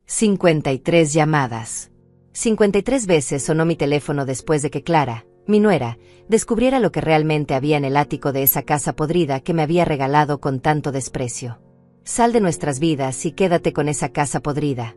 53 llamadas. 53 veces sonó mi teléfono después de que Clara, mi nuera, descubriera lo que realmente había en el ático de esa casa podrida que me había regalado con tanto desprecio. Sal de nuestras vidas y quédate con esa casa podrida,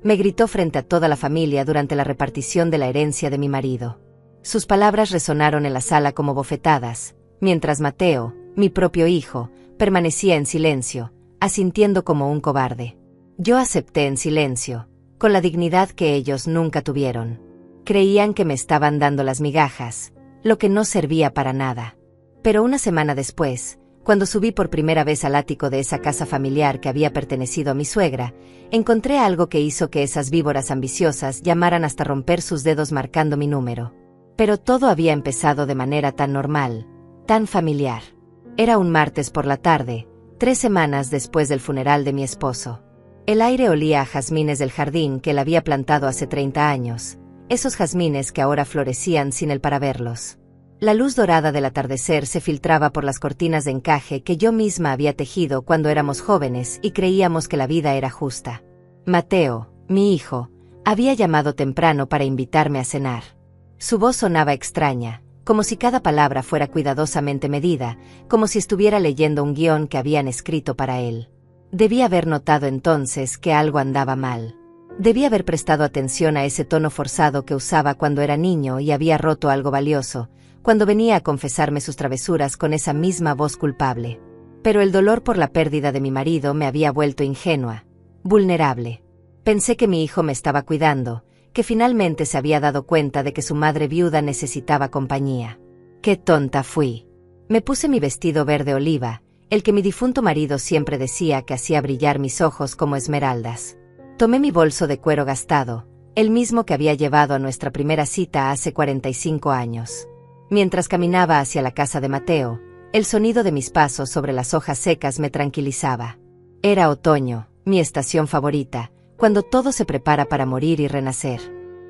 me gritó frente a toda la familia durante la repartición de la herencia de mi marido. Sus palabras resonaron en la sala como bofetadas, mientras Mateo, mi propio hijo, permanecía en silencio, asintiendo como un cobarde. Yo acepté en silencio, con la dignidad que ellos nunca tuvieron. Creían que me estaban dando las migajas, lo que no servía para nada. Pero una semana después, cuando subí por primera vez al ático de esa casa familiar que había pertenecido a mi suegra, encontré algo que hizo que esas víboras ambiciosas llamaran hasta romper sus dedos marcando mi número. Pero todo había empezado de manera tan normal, tan familiar. Era un martes por la tarde, 3 semanas después del funeral de mi esposo. El aire olía a jazmines del jardín que él había plantado hace 30 años, esos jazmines que ahora florecían sin él para verlos. La luz dorada del atardecer se filtraba por las cortinas de encaje que yo misma había tejido cuando éramos jóvenes y creíamos que la vida era justa. Mateo, mi hijo, había llamado temprano para invitarme a cenar. Su voz sonaba extraña, como si cada palabra fuera cuidadosamente medida, como si estuviera leyendo un guión que habían escrito para él. Debí haber notado entonces que algo andaba mal. Debí haber prestado atención a ese tono forzado que usaba cuando era niño y había roto algo valioso, cuando venía a confesarme sus travesuras con esa misma voz culpable. Pero el dolor por la pérdida de mi marido me había vuelto ingenua, vulnerable. Pensé que mi hijo me estaba cuidando, que finalmente se había dado cuenta de que su madre viuda necesitaba compañía. ¡Qué tonta fui! Me puse mi vestido verde oliva, el que mi difunto marido siempre decía que hacía brillar mis ojos como esmeraldas. Tomé mi bolso de cuero gastado, el mismo que había llevado a nuestra primera cita hace 45 años. Mientras caminaba hacia la casa de Mateo, el sonido de mis pasos sobre las hojas secas me tranquilizaba. Era otoño, mi estación favorita, cuando todo se prepara para morir y renacer.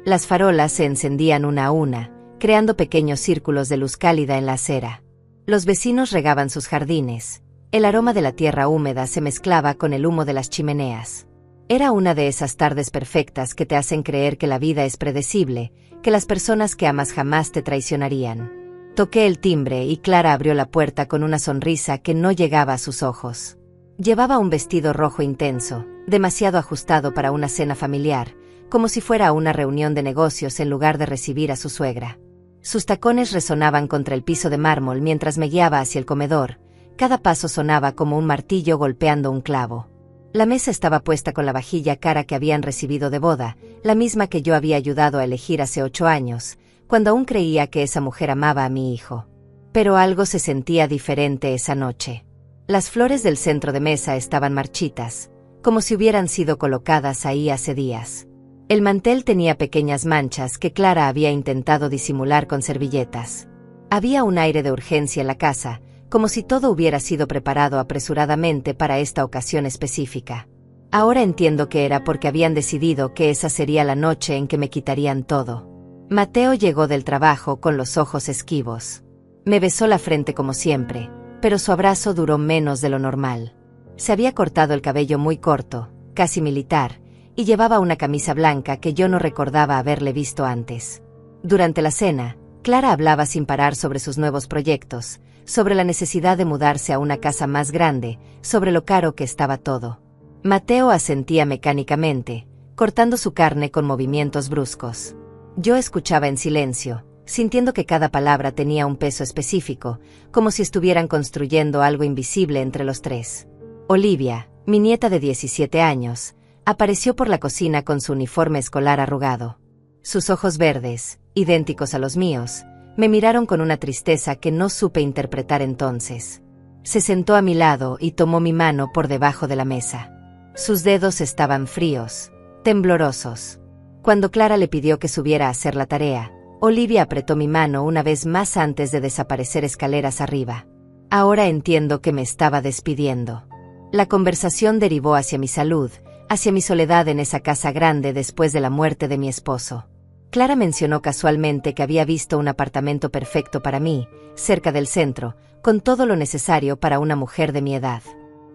Las farolas se encendían una a una, creando pequeños círculos de luz cálida en la acera. Los vecinos regaban sus jardines. El aroma de la tierra húmeda se mezclaba con el humo de las chimeneas. Era una de esas tardes perfectas que te hacen creer que la vida es predecible, que las personas que amas jamás te traicionarían. Toqué el timbre y Clara abrió la puerta con una sonrisa que no llegaba a sus ojos. Llevaba un vestido rojo intenso, demasiado ajustado para una cena familiar, como si fuera una reunión de negocios en lugar de recibir a su suegra. Sus tacones resonaban contra el piso de mármol mientras me guiaba hacia el comedor. Cada paso sonaba como un martillo golpeando un clavo. La mesa estaba puesta con la vajilla cara que habían recibido de boda, la misma que yo había ayudado a elegir hace 8 años, cuando aún creía que esa mujer amaba a mi hijo. Pero algo se sentía diferente esa noche. Las flores del centro de mesa estaban marchitas, como si hubieran sido colocadas ahí hace días. El mantel tenía pequeñas manchas que Clara había intentado disimular con servilletas. Había un aire de urgencia en la casa, como si todo hubiera sido preparado apresuradamente para esta ocasión específica. Ahora entiendo que era porque habían decidido que esa sería la noche en que me quitarían todo. Mateo llegó del trabajo con los ojos esquivos. Me besó la frente como siempre, pero su abrazo duró menos de lo normal. Se había cortado el cabello muy corto, casi militar, y llevaba una camisa blanca que yo no recordaba haberle visto antes. Durante la cena, Clara hablaba sin parar sobre sus nuevos proyectos, sobre la necesidad de mudarse a una casa más grande, sobre lo caro que estaba todo. Mateo asentía mecánicamente, cortando su carne con movimientos bruscos. Yo escuchaba en silencio, sintiendo que cada palabra tenía un peso específico, como si estuvieran construyendo algo invisible entre los tres. Olivia, mi nieta de 17 años, apareció por la cocina con su uniforme escolar arrugado. Sus ojos verdes, idénticos a los míos, me miraron con una tristeza que no supe interpretar entonces. Se sentó a mi lado y tomó mi mano por debajo de la mesa. Sus dedos estaban fríos, temblorosos. Cuando Clara le pidió que subiera a hacer la tarea, Olivia apretó mi mano una vez más antes de desaparecer escaleras arriba. Ahora entiendo que me estaba despidiendo. La conversación derivó hacia mi salud, hacia mi soledad en esa casa grande después de la muerte de mi esposo. Clara mencionó casualmente que había visto un apartamento perfecto para mí, cerca del centro, con todo lo necesario para una mujer de mi edad.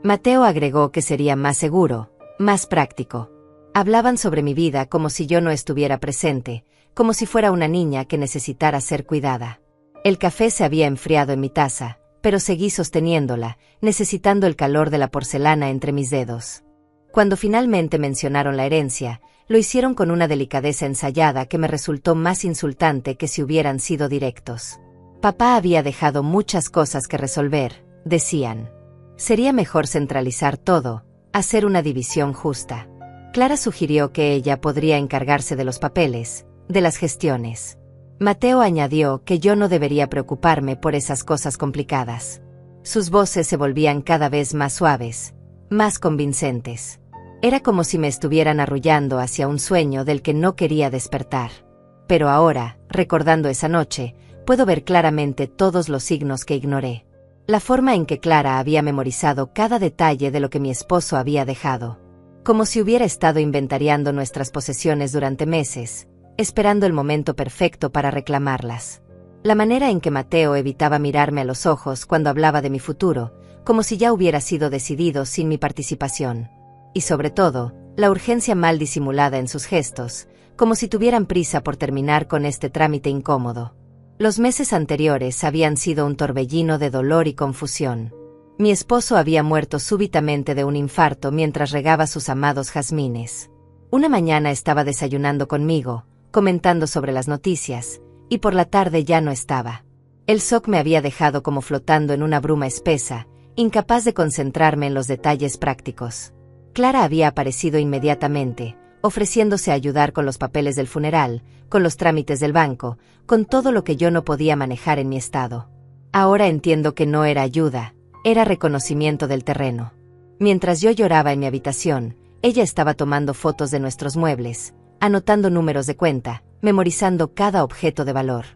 Mateo agregó que sería más seguro, más práctico. Hablaban sobre mi vida como si yo no estuviera presente, como si fuera una niña que necesitara ser cuidada. El café se había enfriado en mi taza, pero seguí sosteniéndola, necesitando el calor de la porcelana entre mis dedos. Cuando finalmente mencionaron la herencia, lo hicieron con una delicadeza ensayada que me resultó más insultante que si hubieran sido directos. Papá había dejado muchas cosas que resolver, decían. Sería mejor centralizar todo, hacer una división justa. Clara sugirió que ella podría encargarse de los papeles, de las gestiones. Mateo añadió que yo no debería preocuparme por esas cosas complicadas. Sus voces se volvían cada vez más suaves, más convincentes. Era como si me estuvieran arrullando hacia un sueño del que no quería despertar. Pero ahora, recordando esa noche, puedo ver claramente todos los signos que ignoré. La forma en que Clara había memorizado cada detalle de lo que mi esposo había dejado. Como si hubiera estado inventariando nuestras posesiones durante meses, esperando el momento perfecto para reclamarlas. La manera en que Mateo evitaba mirarme a los ojos cuando hablaba de mi futuro, como si ya hubiera sido decidido sin mi participación. Y sobre todo, la urgencia mal disimulada en sus gestos, como si tuvieran prisa por terminar con este trámite incómodo. Los meses anteriores habían sido un torbellino de dolor y confusión. Mi esposo había muerto súbitamente de un infarto mientras regaba sus amados jazmines. Una mañana estaba desayunando conmigo, comentando sobre las noticias, y por la tarde ya no estaba. El shock me había dejado como flotando en una bruma espesa, incapaz de concentrarme en los detalles prácticos. Clara había aparecido inmediatamente, ofreciéndose a ayudar con los papeles del funeral, con los trámites del banco, con todo lo que yo no podía manejar en mi estado. Ahora entiendo que no era ayuda, era reconocimiento del terreno. Mientras yo lloraba en mi habitación, ella estaba tomando fotos de nuestros muebles, anotando números de cuenta, memorizando cada objeto de valor.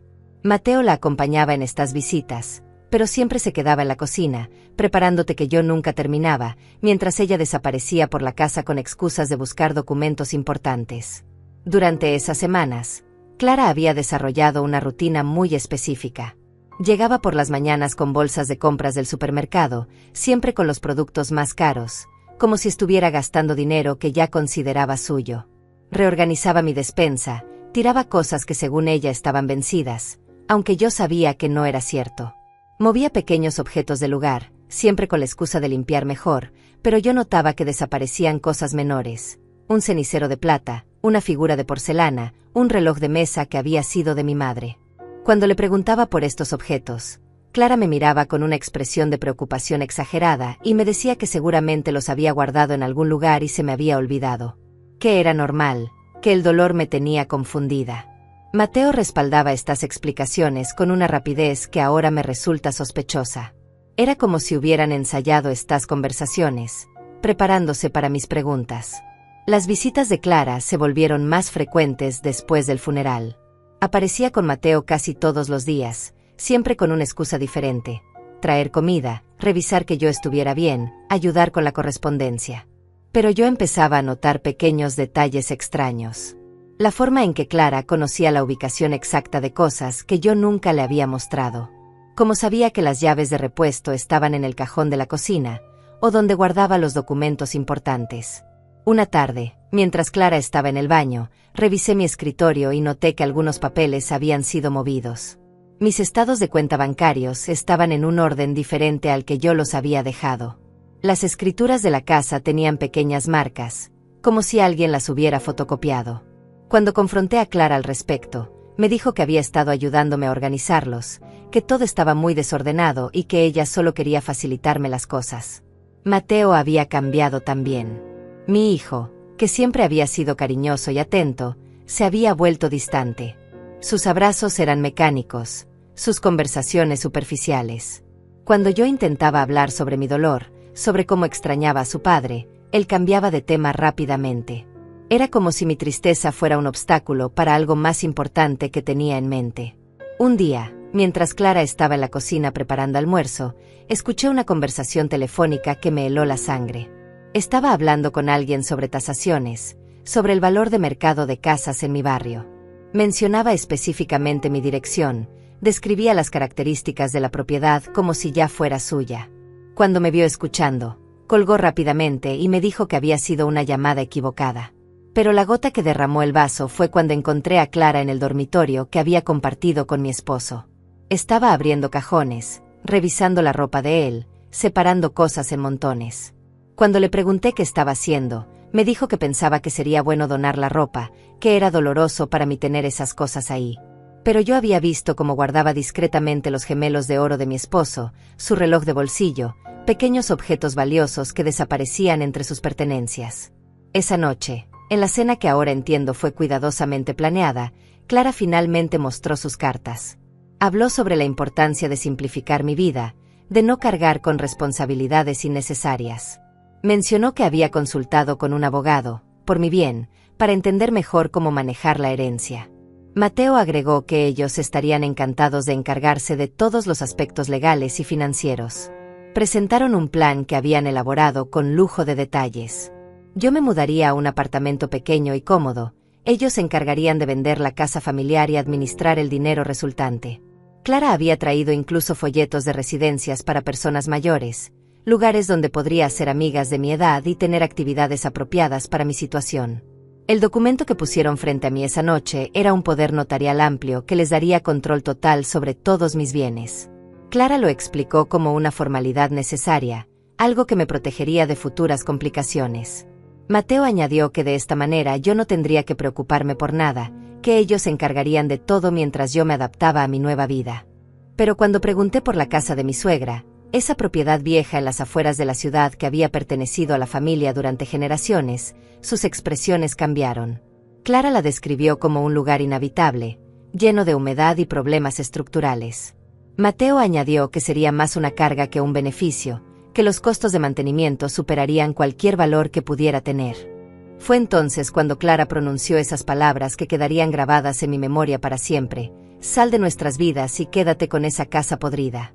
Mateo la acompañaba en estas visitas, pero siempre se quedaba en la cocina, preparando té que yo nunca terminaba, mientras ella desaparecía por la casa con excusas de buscar documentos importantes. Durante esas semanas, Clara había desarrollado una rutina muy específica. Llegaba por las mañanas con bolsas de compras del supermercado, siempre con los productos más caros, como si estuviera gastando dinero que ya consideraba suyo. Reorganizaba mi despensa, tiraba cosas que según ella estaban vencidas, aunque yo sabía que no era cierto. Movía pequeños objetos del lugar, siempre con la excusa de limpiar mejor, pero yo notaba que desaparecían cosas menores. Un cenicero de plata, una figura de porcelana, un reloj de mesa que había sido de mi madre. Cuando le preguntaba por estos objetos, Clara me miraba con una expresión de preocupación exagerada y me decía que seguramente los había guardado en algún lugar y se me había olvidado. Que era normal, que el dolor me tenía confundida. Mateo respaldaba estas explicaciones con una rapidez que ahora me resulta sospechosa. Era como si hubieran ensayado estas conversaciones, preparándose para mis preguntas. Las visitas de Clara se volvieron más frecuentes después del funeral. Aparecía con Mateo casi todos los días, siempre con una excusa diferente: traer comida, revisar que yo estuviera bien, ayudar con la correspondencia. Pero yo empezaba a notar pequeños detalles extraños. La forma en que Clara conocía la ubicación exacta de cosas que yo nunca le había mostrado. Como sabía que las llaves de repuesto estaban en el cajón de la cocina, o donde guardaba los documentos importantes. Una tarde, mientras Clara estaba en el baño, revisé mi escritorio y noté que algunos papeles habían sido movidos. Mis estados de cuenta bancarios estaban en un orden diferente al que yo los había dejado. Las escrituras de la casa tenían pequeñas marcas, como si alguien las hubiera fotocopiado. Cuando confronté a Clara al respecto, me dijo que había estado ayudándome a organizarlos, que todo estaba muy desordenado y que ella solo quería facilitarme las cosas. Mateo había cambiado también. Mi hijo, que siempre había sido cariñoso y atento, se había vuelto distante. Sus abrazos eran mecánicos, sus conversaciones superficiales. Cuando yo intentaba hablar sobre mi dolor, sobre cómo extrañaba a su padre, él cambiaba de tema rápidamente. Era como si mi tristeza fuera un obstáculo para algo más importante que tenía en mente. Un día, mientras Clara estaba en la cocina preparando almuerzo, escuché una conversación telefónica que me heló la sangre. Estaba hablando con alguien sobre tasaciones, sobre el valor de mercado de casas en mi barrio. Mencionaba específicamente mi dirección, describía las características de la propiedad como si ya fuera suya. Cuando me vio escuchando, colgó rápidamente y me dijo que había sido una llamada equivocada. Pero la gota que derramó el vaso fue cuando encontré a Clara en el dormitorio que había compartido con mi esposo. Estaba abriendo cajones, revisando la ropa de él, separando cosas en montones. Cuando le pregunté qué estaba haciendo, me dijo que pensaba que sería bueno donar la ropa, que era doloroso para mí tener esas cosas ahí. Pero yo había visto cómo guardaba discretamente los gemelos de oro de mi esposo, su reloj de bolsillo, pequeños objetos valiosos que desaparecían entre sus pertenencias. Esa noche, en la cena que ahora entiendo fue cuidadosamente planeada, Clara finalmente mostró sus cartas. Habló sobre la importancia de simplificar mi vida, de no cargar con responsabilidades innecesarias. Mencionó que había consultado con un abogado, por mi bien, para entender mejor cómo manejar la herencia. Mateo agregó que ellos estarían encantados de encargarse de todos los aspectos legales y financieros. Presentaron un plan que habían elaborado con lujo de detalles. Yo me mudaría a un apartamento pequeño y cómodo, ellos se encargarían de vender la casa familiar y administrar el dinero resultante. Clara había traído incluso folletos de residencias para personas mayores, lugares donde podría hacer amigas de mi edad y tener actividades apropiadas para mi situación. El documento que pusieron frente a mí esa noche era un poder notarial amplio que les daría control total sobre todos mis bienes. Clara lo explicó como una formalidad necesaria, algo que me protegería de futuras complicaciones. Mateo añadió que de esta manera yo no tendría que preocuparme por nada, que ellos se encargarían de todo mientras yo me adaptaba a mi nueva vida. Pero cuando pregunté por la casa de mi suegra, esa propiedad vieja en las afueras de la ciudad que había pertenecido a la familia durante generaciones, sus expresiones cambiaron. Clara la describió como un lugar inhabitable, lleno de humedad y problemas estructurales. Mateo añadió que sería más una carga que un beneficio, que los costos de mantenimiento superarían cualquier valor que pudiera tener. Fue entonces cuando Clara pronunció esas palabras que quedarían grabadas en mi memoria para siempre: sal de nuestras vidas y quédate con esa casa podrida.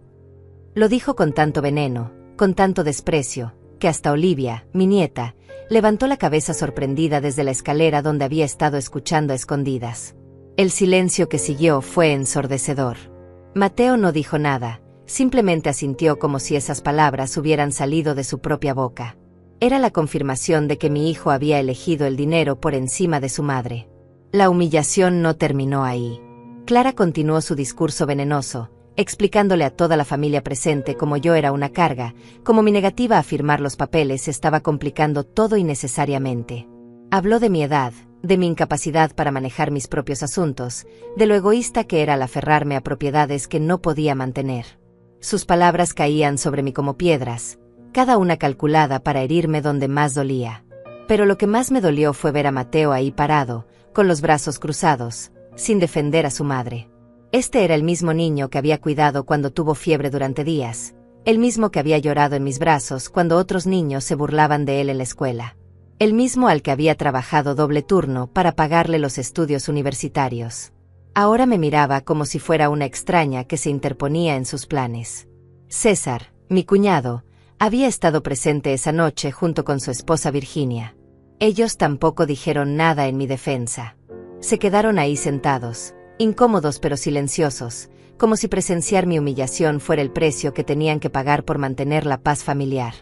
Lo dijo con tanto veneno, con tanto desprecio, que hasta Olivia, mi nieta, levantó la cabeza sorprendida desde la escalera donde había estado escuchando a escondidas. El silencio que siguió fue ensordecedor. Mateo no dijo nada, simplemente asintió como si esas palabras hubieran salido de su propia boca. Era la confirmación de que mi hijo había elegido el dinero por encima de su madre. La humillación no terminó ahí. Clara continuó su discurso venenoso, explicándole a toda la familia presente cómo yo era una carga, cómo mi negativa a firmar los papeles estaba complicando todo innecesariamente. Habló de mi edad, de mi incapacidad para manejar mis propios asuntos, de lo egoísta que era al aferrarme a propiedades que no podía mantener. Sus palabras caían sobre mí como piedras, cada una calculada para herirme donde más dolía. Pero lo que más me dolió fue ver a Mateo ahí parado, con los brazos cruzados, sin defender a su madre. Este era el mismo niño que había cuidado cuando tuvo fiebre durante días, el mismo que había llorado en mis brazos cuando otros niños se burlaban de él en la escuela, el mismo al que había trabajado doble turno para pagarle los estudios universitarios. Ahora me miraba como si fuera una extraña que se interponía en sus planes. César, mi cuñado, había estado presente esa noche junto con su esposa Virginia. Ellos tampoco dijeron nada en mi defensa. Se quedaron ahí sentados, incómodos pero silenciosos, como si presenciar mi humillación fuera el precio que tenían que pagar por mantener la paz familiar.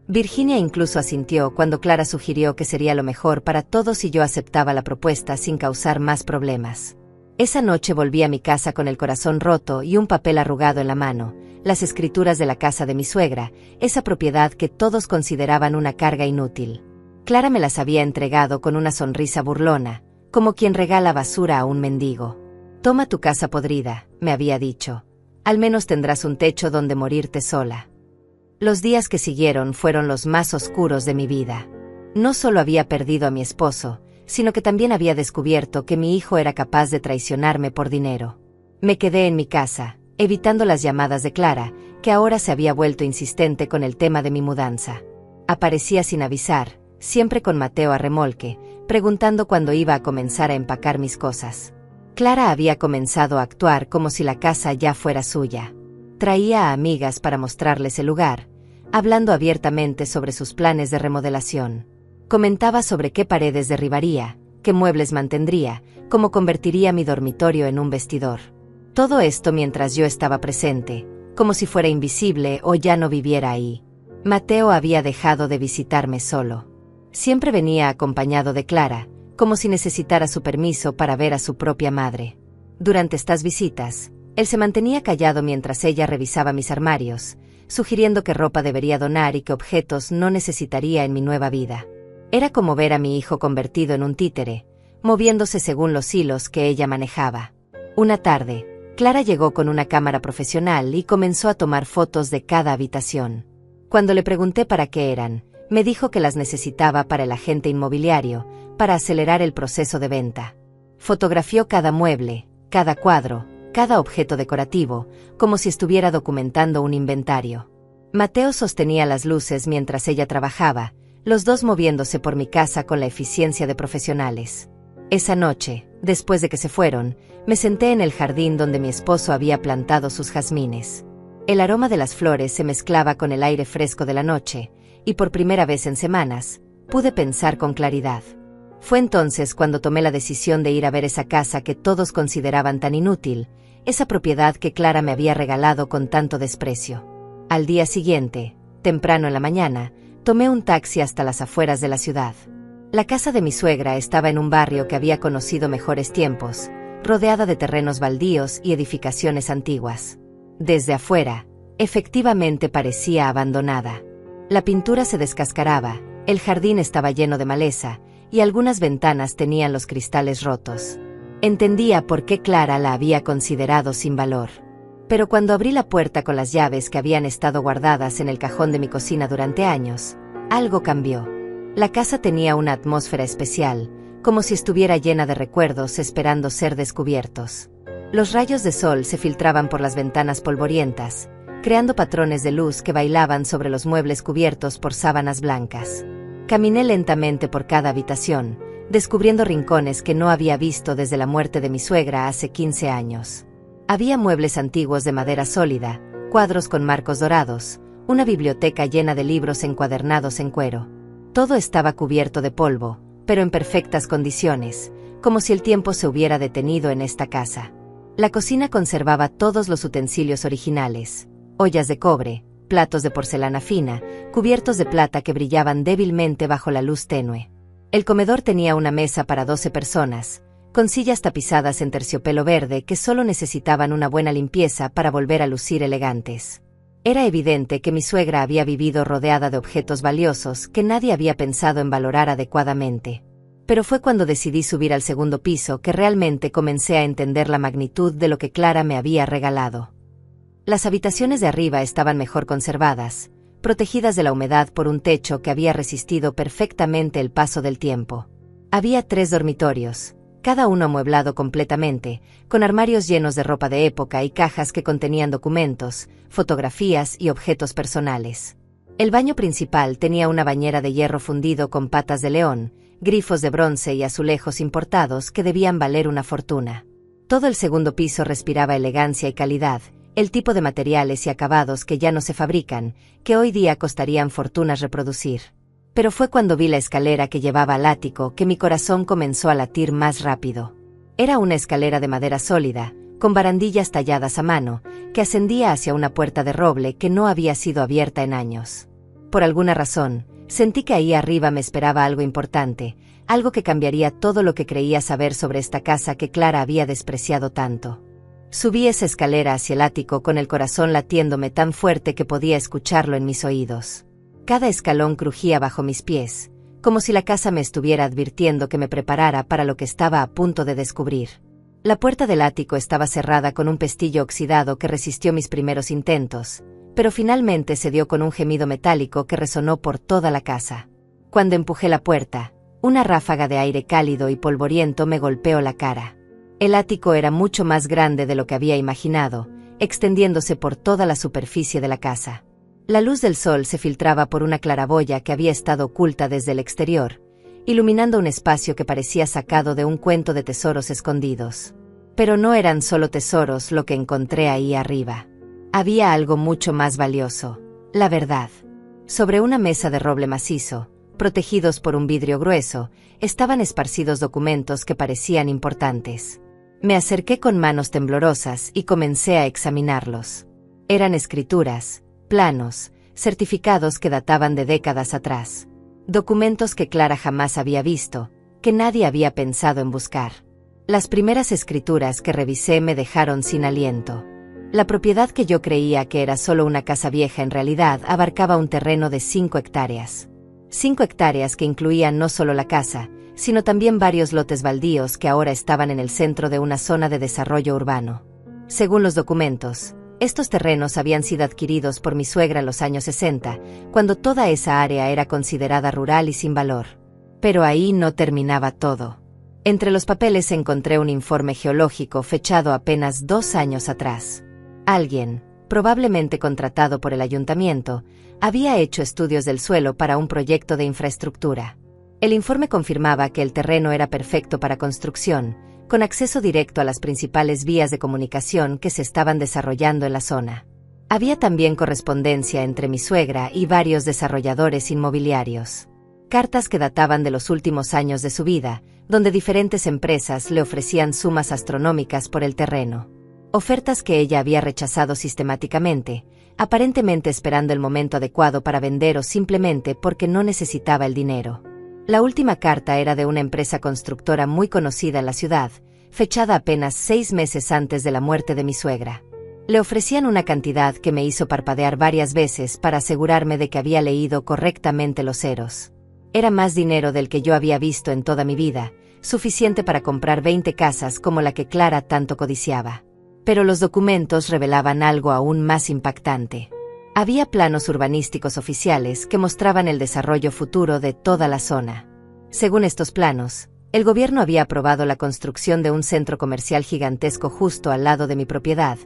Virginia incluso asintió cuando Clara sugirió que sería lo mejor para todos si yo aceptaba la propuesta sin causar más problemas. Esa noche volví a mi casa con el corazón roto y un papel arrugado en la mano, las escrituras de la casa de mi suegra, esa propiedad que todos consideraban una carga inútil. Clara me las había entregado con una sonrisa burlona, como quien regala basura a un mendigo. Toma tu casa podrida, me había dicho. Al menos tendrás un techo donde morirte sola. Los días que siguieron fueron los más oscuros de mi vida. No solo había perdido a mi esposo, sino que también había descubierto que mi hijo era capaz de traicionarme por dinero. Me quedé en mi casa, evitando las llamadas de Clara, que ahora se había vuelto insistente con el tema de mi mudanza. Aparecía sin avisar, siempre con Mateo a remolque, preguntando cuándo iba a comenzar a empacar mis cosas. Clara había comenzado a actuar como si la casa ya fuera suya. Traía a amigas para mostrarles el lugar, hablando abiertamente sobre sus planes de remodelación. Comentaba sobre qué paredes derribaría, qué muebles mantendría, cómo convertiría mi dormitorio en un vestidor. Todo esto mientras yo estaba presente, como si fuera invisible o ya no viviera ahí. Mateo había dejado de visitarme solo. Siempre venía acompañado de Clara, como si necesitara su permiso para ver a su propia madre. Durante estas visitas, él se mantenía callado mientras ella revisaba mis armarios, sugiriendo qué ropa debería donar y qué objetos no necesitaría en mi nueva vida. Era como ver a mi hijo convertido en un títere, moviéndose según los hilos que ella manejaba. Una tarde, Clara llegó con una cámara profesional y comenzó a tomar fotos de cada habitación. Cuando le pregunté para qué eran, me dijo que las necesitaba para el agente inmobiliario, para acelerar el proceso de venta. Fotografió cada mueble, cada cuadro, cada objeto decorativo, como si estuviera documentando un inventario. Mateo sostenía las luces mientras ella trabajaba, los dos moviéndose por mi casa con la eficiencia de profesionales. Esa noche, después de que se fueron, me senté en el jardín donde mi esposo había plantado sus jazmines. El aroma de las flores se mezclaba con el aire fresco de la noche, y por primera vez en semanas, pude pensar con claridad. Fue entonces cuando tomé la decisión de ir a ver esa casa que todos consideraban tan inútil, esa propiedad que Clara me había regalado con tanto desprecio. Al día siguiente, temprano en la mañana, tomé un taxi hasta las afueras de la ciudad. La casa de mi suegra estaba en un barrio que había conocido mejores tiempos, rodeada de terrenos baldíos y edificaciones antiguas. Desde afuera, efectivamente parecía abandonada. La pintura se descascaraba, el jardín estaba lleno de maleza, y algunas ventanas tenían los cristales rotos. Entendía por qué Clara la había considerado sin valor. Pero cuando abrí la puerta con las llaves que habían estado guardadas en el cajón de mi cocina durante años, algo cambió. La casa tenía una atmósfera especial, como si estuviera llena de recuerdos esperando ser descubiertos. Los rayos de sol se filtraban por las ventanas polvorientas, creando patrones de luz que bailaban sobre los muebles cubiertos por sábanas blancas. Caminé lentamente por cada habitación, descubriendo rincones que no había visto desde la muerte de mi suegra hace 15 años. Había muebles antiguos de madera sólida, cuadros con marcos dorados, una biblioteca llena de libros encuadernados en cuero. Todo estaba cubierto de polvo, pero en perfectas condiciones, como si el tiempo se hubiera detenido en esta casa. La cocina conservaba todos los utensilios originales: ollas de cobre, platos de porcelana fina, cubiertos de plata que brillaban débilmente bajo la luz tenue. El comedor tenía una mesa para 12 personas, con sillas tapizadas en terciopelo verde que solo necesitaban una buena limpieza para volver a lucir elegantes. Era evidente que mi suegra había vivido rodeada de objetos valiosos que nadie había pensado en valorar adecuadamente. Pero fue cuando decidí subir al segundo piso que realmente comencé a entender la magnitud de lo que Clara me había regalado. Las habitaciones de arriba estaban mejor conservadas, protegidas de la humedad por un techo que había resistido perfectamente el paso del tiempo. Había 3 dormitorios, cada uno amueblado completamente, con armarios llenos de ropa de época y cajas que contenían documentos, fotografías y objetos personales. El baño principal tenía una bañera de hierro fundido con patas de león, grifos de bronce y azulejos importados que debían valer una fortuna. Todo el segundo piso respiraba elegancia y calidad, el tipo de materiales y acabados que ya no se fabrican, que hoy día costarían fortunas reproducir. Pero fue cuando vi la escalera que llevaba al ático que mi corazón comenzó a latir más rápido. Era una escalera de madera sólida, con barandillas talladas a mano, que ascendía hacia una puerta de roble que no había sido abierta en años. Por alguna razón, sentí que ahí arriba me esperaba algo importante, algo que cambiaría todo lo que creía saber sobre esta casa que Clara había despreciado tanto. Subí esa escalera hacia el ático con el corazón latiéndome tan fuerte que podía escucharlo en mis oídos. Cada escalón crujía bajo mis pies, como si la casa me estuviera advirtiendo que me preparara para lo que estaba a punto de descubrir. La puerta del ático estaba cerrada con un pestillo oxidado que resistió mis primeros intentos, pero finalmente cedió con un gemido metálico que resonó por toda la casa. Cuando empujé la puerta, una ráfaga de aire cálido y polvoriento me golpeó la cara. El ático era mucho más grande de lo que había imaginado, extendiéndose por toda la superficie de la casa. La luz del sol se filtraba por una claraboya que había estado oculta desde el exterior, iluminando un espacio que parecía sacado de un cuento de tesoros escondidos. Pero no eran solo tesoros lo que encontré ahí arriba. Había algo mucho más valioso: la verdad. Sobre una mesa de roble macizo, protegidos por un vidrio grueso, estaban esparcidos documentos que parecían importantes. Me acerqué con manos temblorosas y comencé a examinarlos. Eran escrituras, planos, certificados que databan de décadas atrás. Documentos que Clara jamás había visto, que nadie había pensado en buscar. Las primeras escrituras que revisé me dejaron sin aliento. La propiedad que yo creía que era solo una casa vieja en realidad abarcaba un terreno de 5 hectáreas. 5 hectáreas que incluían no solo la casa, sino también varios lotes baldíos que ahora estaban en el centro de una zona de desarrollo urbano. Según los documentos, estos terrenos habían sido adquiridos por mi suegra en los años 60, cuando toda esa área era considerada rural y sin valor. Pero ahí no terminaba todo. Entre los papeles encontré un informe geológico fechado apenas 2 años atrás. Alguien, probablemente contratado por el ayuntamiento, había hecho estudios del suelo para un proyecto de infraestructura. El informe confirmaba que el terreno era perfecto para construcción, con acceso directo a las principales vías de comunicación que se estaban desarrollando en la zona. Había también correspondencia entre mi suegra y varios desarrolladores inmobiliarios. Cartas que databan de los últimos años de su vida, donde diferentes empresas le ofrecían sumas astronómicas por el terreno. Ofertas que ella había rechazado sistemáticamente, aparentemente esperando el momento adecuado para vender o simplemente porque no necesitaba el dinero. La última carta era de una empresa constructora muy conocida en la ciudad, fechada apenas 6 meses antes de la muerte de mi suegra. Le ofrecían una cantidad que me hizo parpadear varias veces para asegurarme de que había leído correctamente los ceros. Era más dinero del que yo había visto en toda mi vida, suficiente para comprar 20 casas como la que Clara tanto codiciaba. Pero los documentos revelaban algo aún más impactante. Había planos urbanísticos oficiales que mostraban el desarrollo futuro de toda la zona. Según estos planos, el gobierno había aprobado la construcción de un centro comercial gigantesco justo al lado de mi propiedad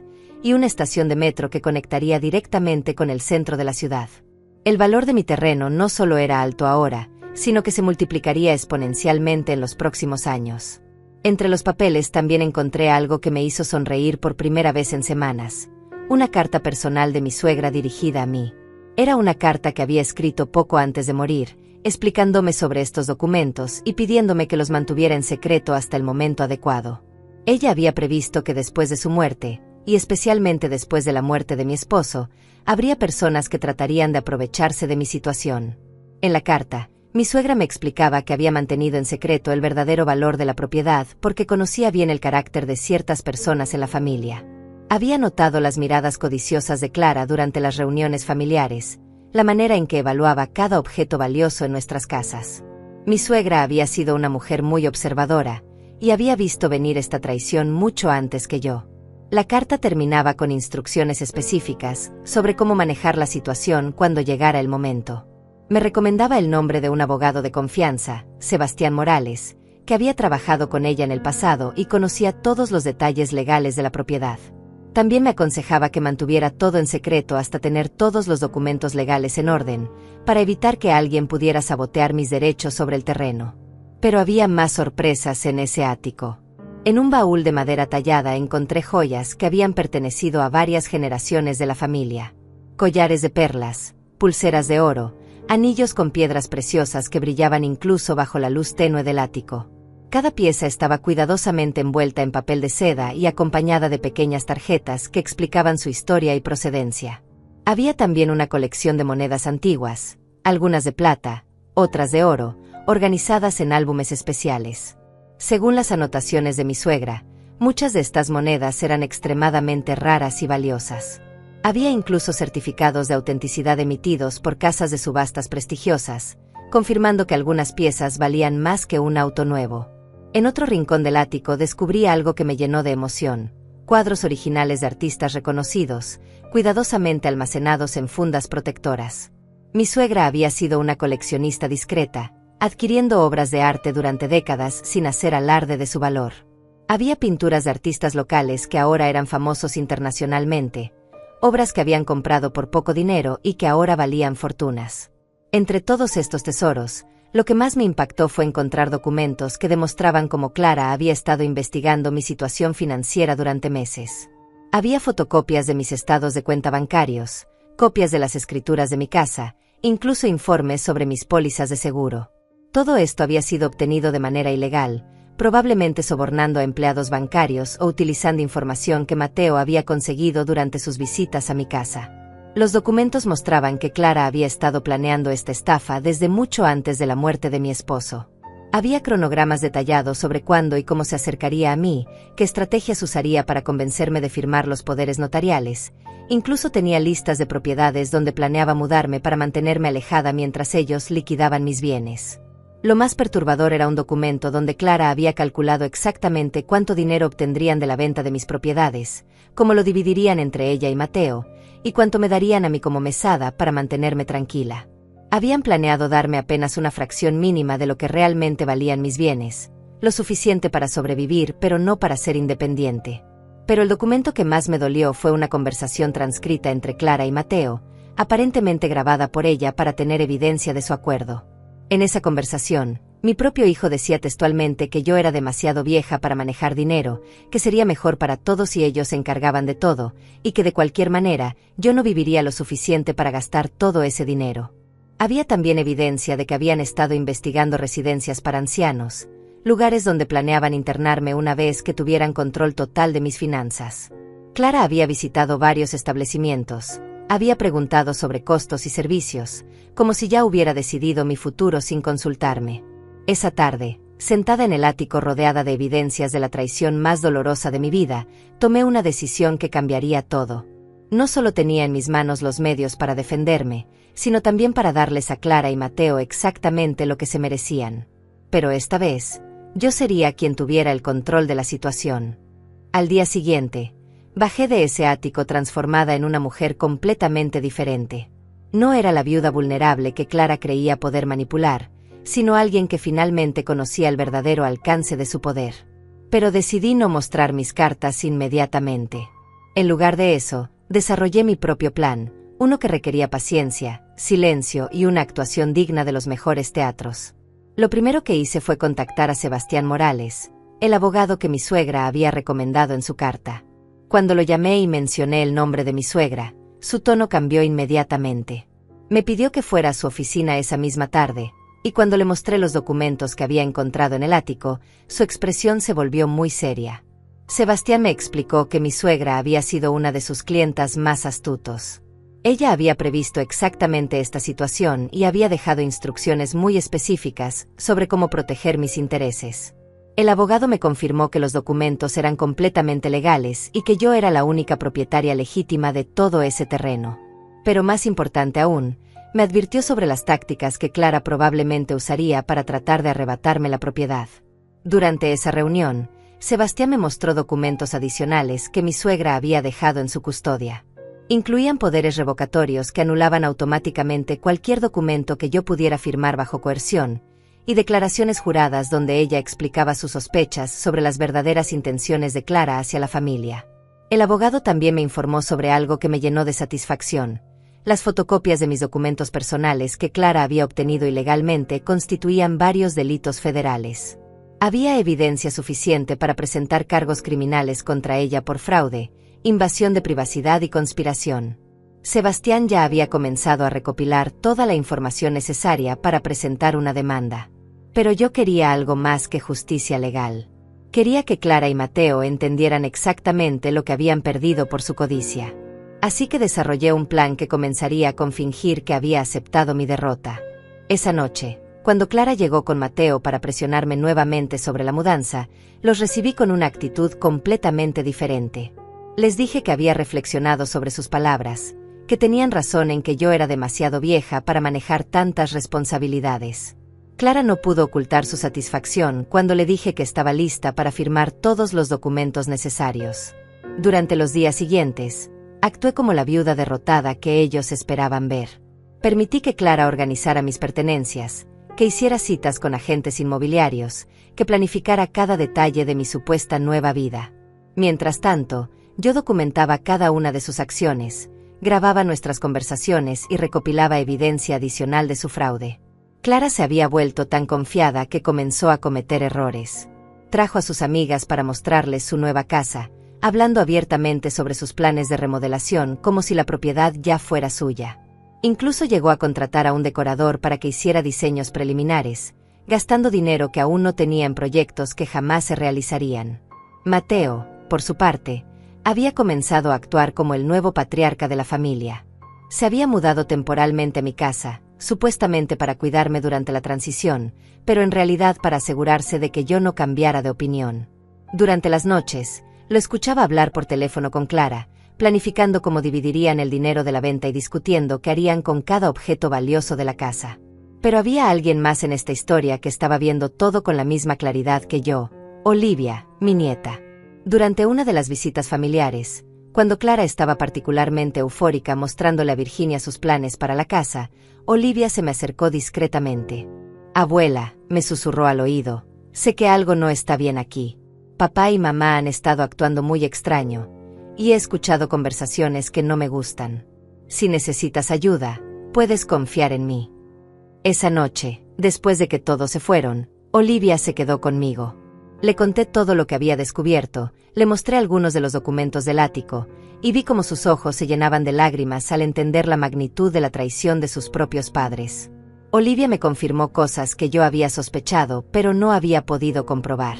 y una estación de metro que conectaría directamente con el centro de la ciudad. El valor de mi terreno no solo era alto ahora, sino que se multiplicaría exponencialmente en los próximos años. Entre los papeles también encontré algo que me hizo sonreír por primera vez en semanas. Una carta personal de mi suegra dirigida a mí. Era una carta que había escrito poco antes de morir, explicándome sobre estos documentos y pidiéndome que los mantuviera en secreto hasta el momento adecuado. Ella había previsto que después de su muerte, y especialmente después de la muerte de mi esposo, habría personas que tratarían de aprovecharse de mi situación. En la carta, mi suegra me explicaba que había mantenido en secreto el verdadero valor de la propiedad porque conocía bien el carácter de ciertas personas en la familia. Había notado las miradas codiciosas de Clara durante las reuniones familiares, la manera en que evaluaba cada objeto valioso en nuestras casas. Mi suegra había sido una mujer muy observadora, y había visto venir esta traición mucho antes que yo. La carta terminaba con instrucciones específicas sobre cómo manejar la situación cuando llegara el momento. Me recomendaba el nombre de un abogado de confianza, Sebastián Morales, que había trabajado con ella en el pasado y conocía todos los detalles legales de la propiedad. También me aconsejaba que mantuviera todo en secreto hasta tener todos los documentos legales en orden, para evitar que alguien pudiera sabotear mis derechos sobre el terreno. Pero había más sorpresas en ese ático. En un baúl de madera tallada encontré joyas que habían pertenecido a varias generaciones de la familia. Collares de perlas, pulseras de oro, anillos con piedras preciosas que brillaban incluso bajo la luz tenue del ático. Cada pieza estaba cuidadosamente envuelta en papel de seda y acompañada de pequeñas tarjetas que explicaban su historia y procedencia. Había también una colección de monedas antiguas, algunas de plata, otras de oro, organizadas en álbumes especiales. Según las anotaciones de mi suegra, muchas de estas monedas eran extremadamente raras y valiosas. Había incluso certificados de autenticidad emitidos por casas de subastas prestigiosas, confirmando que algunas piezas valían más que un auto nuevo. En otro rincón del ático descubrí algo que me llenó de emoción: cuadros originales de artistas reconocidos, cuidadosamente almacenados en fundas protectoras. Mi suegra había sido una coleccionista discreta, adquiriendo obras de arte durante décadas sin hacer alarde de su valor. Había pinturas de artistas locales que ahora eran famosos internacionalmente, obras que habían comprado por poco dinero y que ahora valían fortunas. Entre todos estos tesoros, lo que más me impactó fue encontrar documentos que demostraban cómo Clara había estado investigando mi situación financiera durante meses. Había fotocopias de mis estados de cuenta bancarios, copias de las escrituras de mi casa, incluso informes sobre mis pólizas de seguro. Todo esto había sido obtenido de manera ilegal, probablemente sobornando a empleados bancarios o utilizando información que Mateo había conseguido durante sus visitas a mi casa. Los documentos mostraban que Clara había estado planeando esta estafa desde mucho antes de la muerte de mi esposo. Había cronogramas detallados sobre cuándo y cómo se acercaría a mí, qué estrategias usaría para convencerme de firmar los poderes notariales. Incluso tenía listas de propiedades donde planeaba mudarme para mantenerme alejada mientras ellos liquidaban mis bienes. Lo más perturbador era un documento donde Clara había calculado exactamente cuánto dinero obtendrían de la venta de mis propiedades, cómo lo dividirían entre ella y Mateo, y cuánto me darían a mí como mesada para mantenerme tranquila. Habían planeado darme apenas una fracción mínima de lo que realmente valían mis bienes, lo suficiente para sobrevivir pero no para ser independiente. Pero el documento que más me dolió fue una conversación transcrita entre Clara y Mateo, aparentemente grabada por ella para tener evidencia de su acuerdo. En esa conversación, mi propio hijo decía textualmente que yo era demasiado vieja para manejar dinero, que sería mejor para todos si ellos se encargaban de todo, y que de cualquier manera, yo no viviría lo suficiente para gastar todo ese dinero. Había también evidencia de que habían estado investigando residencias para ancianos, lugares donde planeaban internarme una vez que tuvieran control total de mis finanzas. Clara había visitado varios establecimientos, había preguntado sobre costos y servicios, como si ya hubiera decidido mi futuro sin consultarme. Esa tarde, sentada en el ático rodeada de evidencias de la traición más dolorosa de mi vida, tomé una decisión que cambiaría todo. No solo tenía en mis manos los medios para defenderme, sino también para darles a Clara y Mateo exactamente lo que se merecían. Pero esta vez, yo sería quien tuviera el control de la situación. Al día siguiente, bajé de ese ático transformada en una mujer completamente diferente. No era la viuda vulnerable que Clara creía poder manipular, sino alguien que finalmente conocía el verdadero alcance de su poder. Pero decidí no mostrar mis cartas inmediatamente. En lugar de eso, desarrollé mi propio plan, uno que requería paciencia, silencio y una actuación digna de los mejores teatros. Lo primero que hice fue contactar a Sebastián Morales, el abogado que mi suegra había recomendado en su carta. Cuando lo llamé y mencioné el nombre de mi suegra, su tono cambió inmediatamente. Me pidió que fuera a su oficina esa misma tarde, y cuando le mostré los documentos que había encontrado en el ático, su expresión se volvió muy seria. Sebastián me explicó que mi suegra había sido una de sus clientas más astutos. Ella había previsto exactamente esta situación y había dejado instrucciones muy específicas sobre cómo proteger mis intereses. El abogado me confirmó que los documentos eran completamente legales y que yo era la única propietaria legítima de todo ese terreno. Pero más importante aún, me advirtió sobre las tácticas que Clara probablemente usaría para tratar de arrebatarme la propiedad. Durante esa reunión, Sebastián me mostró documentos adicionales que mi suegra había dejado en su custodia. Incluían poderes revocatorios que anulaban automáticamente cualquier documento que yo pudiera firmar bajo coerción, y declaraciones juradas donde ella explicaba sus sospechas sobre las verdaderas intenciones de Clara hacia la familia. El abogado también me informó sobre algo que me llenó de satisfacción. Las fotocopias de mis documentos personales que Clara había obtenido ilegalmente constituían varios delitos federales. Había evidencia suficiente para presentar cargos criminales contra ella por fraude, invasión de privacidad y conspiración. Sebastián ya había comenzado a recopilar toda la información necesaria para presentar una demanda. Pero yo quería algo más que justicia legal. Quería que Clara y Mateo entendieran exactamente lo que habían perdido por su codicia. Así que desarrollé un plan que comenzaría con fingir que había aceptado mi derrota. Esa noche, cuando Clara llegó con Mateo para presionarme nuevamente sobre la mudanza, los recibí con una actitud completamente diferente. Les dije que había reflexionado sobre sus palabras, que tenían razón en que yo era demasiado vieja para manejar tantas responsabilidades. Clara no pudo ocultar su satisfacción cuando le dije que estaba lista para firmar todos los documentos necesarios. Durante los días siguientes, actué como la viuda derrotada que ellos esperaban ver. Permití que Clara organizara mis pertenencias, que hiciera citas con agentes inmobiliarios, que planificara cada detalle de mi supuesta nueva vida. Mientras tanto, yo documentaba cada una de sus acciones, grababa nuestras conversaciones y recopilaba evidencia adicional de su fraude. Clara se había vuelto tan confiada que comenzó a cometer errores. Trajo a sus amigas para mostrarles su nueva casa, hablando abiertamente sobre sus planes de remodelación como si la propiedad ya fuera suya. Incluso llegó a contratar a un decorador para que hiciera diseños preliminares, gastando dinero que aún no tenía en proyectos que jamás se realizarían. Mateo, por su parte, había comenzado a actuar como el nuevo patriarca de la familia. Se había mudado temporalmente a mi casa, supuestamente para cuidarme durante la transición, pero en realidad para asegurarse de que yo no cambiara de opinión. Durante las noches, lo escuchaba hablar por teléfono con Clara, planificando cómo dividirían el dinero de la venta y discutiendo qué harían con cada objeto valioso de la casa. Pero había alguien más en esta historia que estaba viendo todo con la misma claridad que yo, Olivia, mi nieta. Durante una de las visitas familiares, cuando Clara estaba particularmente eufórica mostrándole a Virginia sus planes para la casa, Olivia se me acercó discretamente. «Abuela», me susurró al oído, «sé que algo no está bien aquí. Papá y mamá han estado actuando muy extraño, y he escuchado conversaciones que no me gustan. Si necesitas ayuda, puedes confiar en mí». Esa noche, después de que todos se fueron, Olivia se quedó conmigo. Le conté todo lo que había descubierto, le mostré algunos de los documentos del ático, y vi cómo sus ojos se llenaban de lágrimas al entender la magnitud de la traición de sus propios padres. Olivia me confirmó cosas que yo había sospechado, pero no había podido comprobar.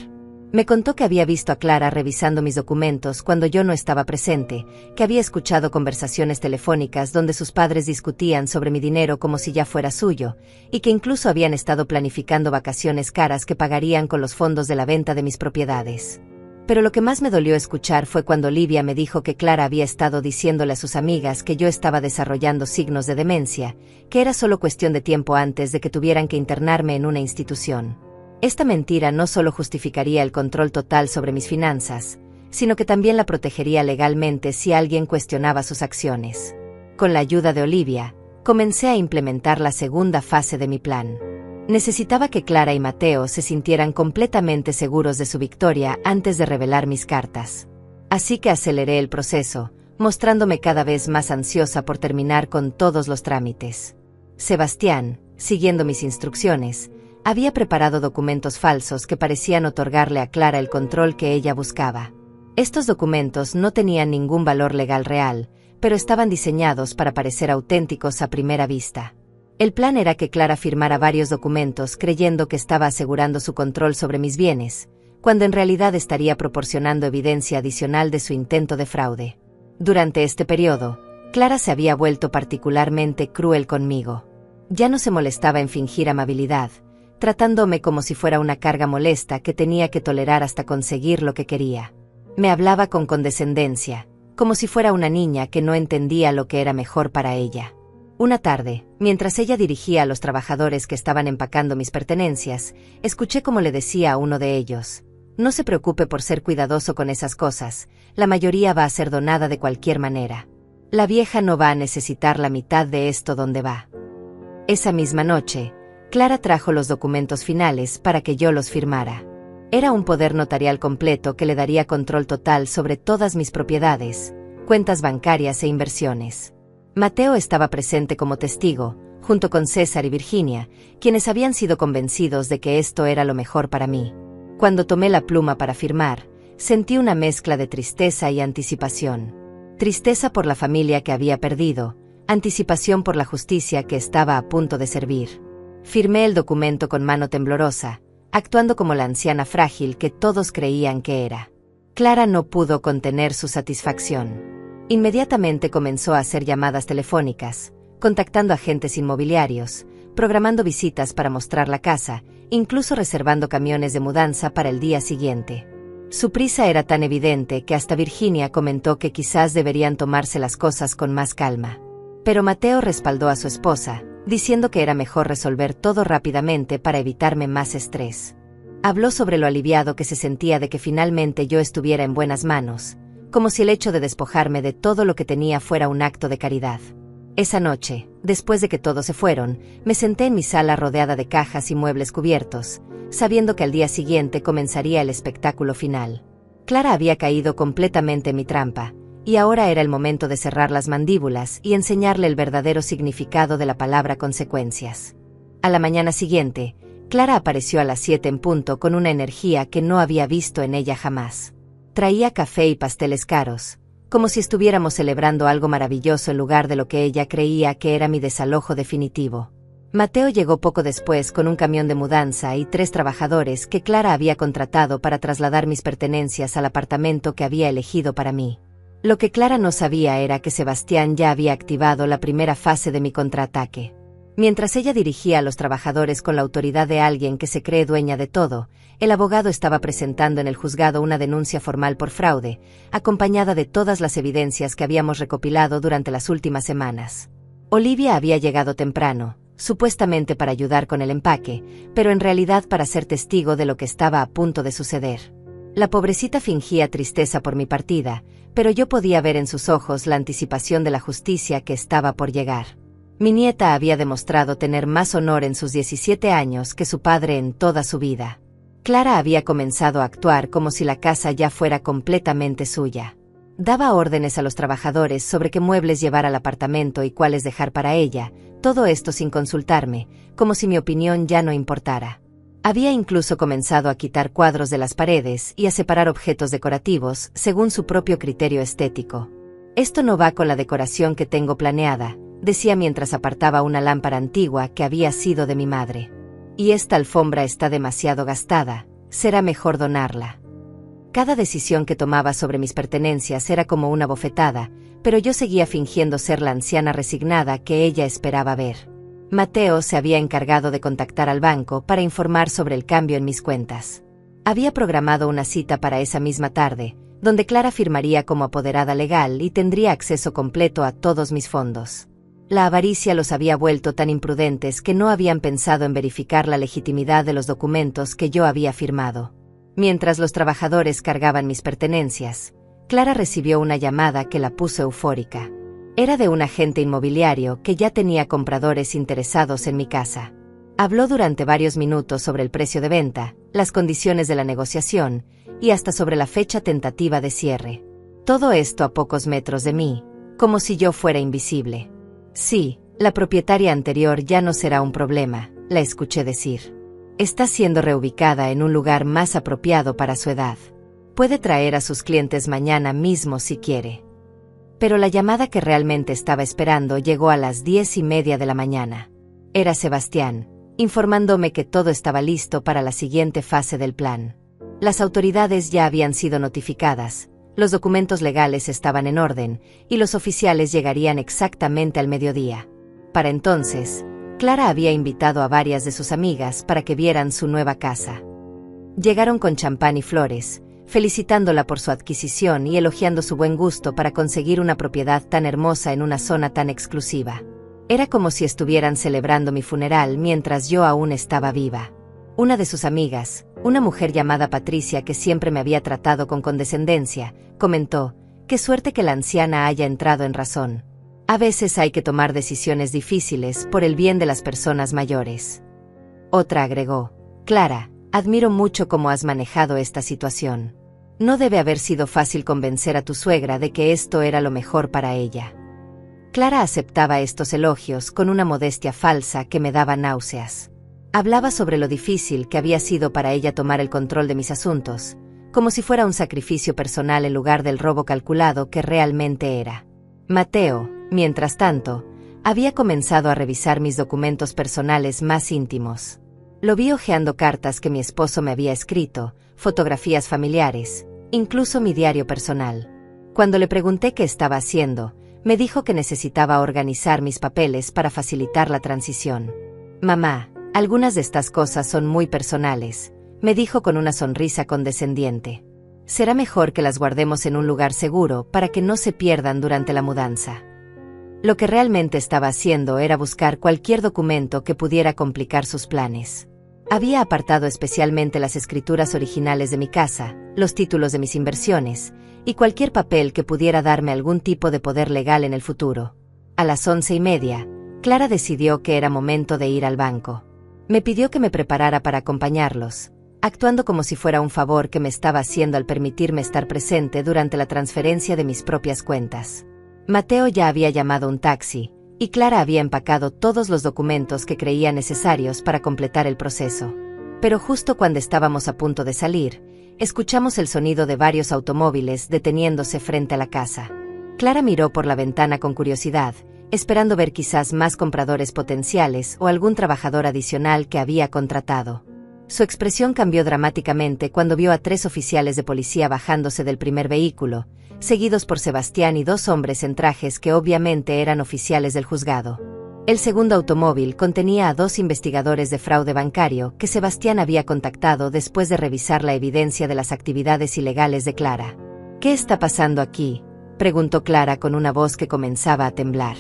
Me contó que había visto a Clara revisando mis documentos cuando yo no estaba presente, que había escuchado conversaciones telefónicas donde sus padres discutían sobre mi dinero como si ya fuera suyo, y que incluso habían estado planificando vacaciones caras que pagarían con los fondos de la venta de mis propiedades. Pero lo que más me dolió escuchar fue cuando Olivia me dijo que Clara había estado diciéndole a sus amigas que yo estaba desarrollando signos de demencia, que era solo cuestión de tiempo antes de que tuvieran que internarme en una institución. Esta mentira no solo justificaría el control total sobre mis finanzas, sino que también la protegería legalmente si alguien cuestionaba sus acciones. Con la ayuda de Olivia, comencé a implementar la segunda fase de mi plan. Necesitaba que Clara y Mateo se sintieran completamente seguros de su victoria antes de revelar mis cartas. Así que aceleré el proceso, mostrándome cada vez más ansiosa por terminar con todos los trámites. Sebastián, siguiendo mis instrucciones, había preparado documentos falsos que parecían otorgarle a Clara el control que ella buscaba. Estos documentos no tenían ningún valor legal real, pero estaban diseñados para parecer auténticos a primera vista. El plan era que Clara firmara varios documentos creyendo que estaba asegurando su control sobre mis bienes, cuando en realidad estaría proporcionando evidencia adicional de su intento de fraude. Durante este periodo, Clara se había vuelto particularmente cruel conmigo. Ya no se molestaba en fingir amabilidad, tratándome como si fuera una carga molesta que tenía que tolerar hasta conseguir lo que quería. Me hablaba con condescendencia, como si fuera una niña que no entendía lo que era mejor para ella. Una tarde, mientras ella dirigía a los trabajadores que estaban empacando mis pertenencias, escuché cómo le decía a uno de ellos: «No se preocupe por ser cuidadoso con esas cosas, la mayoría va a ser donada de cualquier manera. La vieja no va a necesitar la mitad de esto donde va». Esa misma noche, Clara trajo los documentos finales para que yo los firmara. Era un poder notarial completo que le daría control total sobre todas mis propiedades, cuentas bancarias e inversiones. Mateo estaba presente como testigo, junto con César y Virginia, quienes habían sido convencidos de que esto era lo mejor para mí. Cuando tomé la pluma para firmar, sentí una mezcla de tristeza y anticipación. Tristeza por la familia que había perdido, anticipación por la justicia que estaba a punto de servir. Firmé el documento con mano temblorosa, actuando como la anciana frágil que todos creían que era. Clara no pudo contener su satisfacción. Inmediatamente comenzó a hacer llamadas telefónicas, contactando agentes inmobiliarios, programando visitas para mostrar la casa, incluso reservando camiones de mudanza para el día siguiente. Su prisa era tan evidente que hasta Virginia comentó que quizás deberían tomarse las cosas con más calma. Pero Mateo respaldó a su esposa, diciendo que era mejor resolver todo rápidamente para evitarme más estrés. Habló sobre lo aliviado que se sentía de que finalmente yo estuviera en buenas manos, como si el hecho de despojarme de todo lo que tenía fuera un acto de caridad. Esa noche, después de que todos se fueron, me senté en mi sala rodeada de cajas y muebles cubiertos, sabiendo que al día siguiente comenzaría el espectáculo final. Clara había caído completamente en mi trampa, y ahora era el momento de cerrar las mandíbulas y enseñarle el verdadero significado de la palabra consecuencias. A la mañana siguiente, Clara apareció a las 7 en punto con una energía que no había visto en ella jamás. Traía café y pasteles caros, como si estuviéramos celebrando algo maravilloso en lugar de lo que ella creía que era mi desalojo definitivo. Mateo llegó poco después con un camión de mudanza y 3 trabajadores que Clara había contratado para trasladar mis pertenencias al apartamento que había elegido para mí. Lo que Clara no sabía era que Sebastián ya había activado la primera fase de mi contraataque. Mientras ella dirigía a los trabajadores con la autoridad de alguien que se cree dueña de todo, el abogado estaba presentando en el juzgado una denuncia formal por fraude, acompañada de todas las evidencias que habíamos recopilado durante las últimas semanas. Olivia había llegado temprano, supuestamente para ayudar con el empaque, pero en realidad para ser testigo de lo que estaba a punto de suceder. La pobrecita fingía tristeza por mi partida, pero yo podía ver en sus ojos la anticipación de la justicia que estaba por llegar. Mi nieta había demostrado tener más honor en sus 17 años que su padre en toda su vida. Clara había comenzado a actuar como si la casa ya fuera completamente suya. Daba órdenes a los trabajadores sobre qué muebles llevar al apartamento y cuáles dejar para ella, todo esto sin consultarme, como si mi opinión ya no importara. Había incluso comenzado a quitar cuadros de las paredes y a separar objetos decorativos según su propio criterio estético. Esto no va con la decoración que tengo planeada, decía mientras apartaba una lámpara antigua que había sido de mi madre. Y esta alfombra está demasiado gastada, será mejor donarla. Cada decisión que tomaba sobre mis pertenencias era como una bofetada, pero yo seguía fingiendo ser la anciana resignada que ella esperaba ver. Mateo se había encargado de contactar al banco para informar sobre el cambio en mis cuentas. Había programado una cita para esa misma tarde, donde Clara firmaría como apoderada legal y tendría acceso completo a todos mis fondos. La avaricia los había vuelto tan imprudentes que no habían pensado en verificar la legitimidad de los documentos que yo había firmado. Mientras los trabajadores cargaban mis pertenencias, Clara recibió una llamada que la puso eufórica. Era de un agente inmobiliario que ya tenía compradores interesados en mi casa. Habló durante varios minutos sobre el precio de venta, las condiciones de la negociación y hasta sobre la fecha tentativa de cierre. Todo esto a pocos metros de mí, como si yo fuera invisible. Sí, la propietaria anterior ya no será un problema, la escuché decir. Está siendo reubicada en un lugar más apropiado para su edad. Puede traer a sus clientes mañana mismo si quiere. Pero la llamada que realmente estaba esperando llegó a las 10:30 de la mañana. Era Sebastián, informándome que todo estaba listo para la siguiente fase del plan. Las autoridades ya habían sido notificadas, los documentos legales estaban en orden, y los oficiales llegarían exactamente al mediodía. Para entonces, Clara había invitado a varias de sus amigas para que vieran su nueva casa. Llegaron con champán y flores, felicitándola por su adquisición y elogiando su buen gusto para conseguir una propiedad tan hermosa en una zona tan exclusiva. Era como si estuvieran celebrando mi funeral mientras yo aún estaba viva. Una de sus amigas, una mujer llamada Patricia que siempre me había tratado con condescendencia, comentó: «Qué suerte que la anciana haya entrado en razón. A veces hay que tomar decisiones difíciles por el bien de las personas mayores». Otra agregó: «Clara, admiro mucho cómo has manejado esta situación. No debe haber sido fácil convencer a tu suegra de que esto era lo mejor para ella». Clara aceptaba estos elogios con una modestia falsa que me daba náuseas. Hablaba sobre lo difícil que había sido para ella tomar el control de mis asuntos, como si fuera un sacrificio personal en lugar del robo calculado que realmente era. Mateo, mientras tanto, había comenzado a revisar mis documentos personales más íntimos. Lo vi hojeando cartas que mi esposo me había escrito, fotografías familiares, incluso mi diario personal. Cuando le pregunté qué estaba haciendo, me dijo que necesitaba organizar mis papeles para facilitar la transición. «Mamá, algunas de estas cosas son muy personales», me dijo con una sonrisa condescendiente. «Será mejor que las guardemos en un lugar seguro para que no se pierdan durante la mudanza». Lo que realmente estaba haciendo era buscar cualquier documento que pudiera complicar sus planes. Había apartado especialmente las escrituras originales de mi casa, los títulos de mis inversiones, y cualquier papel que pudiera darme algún tipo de poder legal en el futuro. A las 11:30, Clara decidió que era momento de ir al banco. Me pidió que me preparara para acompañarlos, actuando como si fuera un favor que me estaba haciendo al permitirme estar presente durante la transferencia de mis propias cuentas. Mateo ya había llamado un taxi, y Clara había empacado todos los documentos que creía necesarios para completar el proceso. Pero justo cuando estábamos a punto de salir, escuchamos el sonido de varios automóviles deteniéndose frente a la casa. Clara miró por la ventana con curiosidad, esperando ver quizás más compradores potenciales o algún trabajador adicional que había contratado. Su expresión cambió dramáticamente cuando vio a 3 oficiales de policía bajándose del primer vehículo, seguidos por Sebastián y 2 hombres en trajes que obviamente eran oficiales del juzgado. El segundo automóvil contenía a 2 investigadores de fraude bancario que Sebastián había contactado después de revisar la evidencia de las actividades ilegales de Clara. ¿Qué está pasando aquí?, preguntó Clara con una voz que comenzaba a temblar.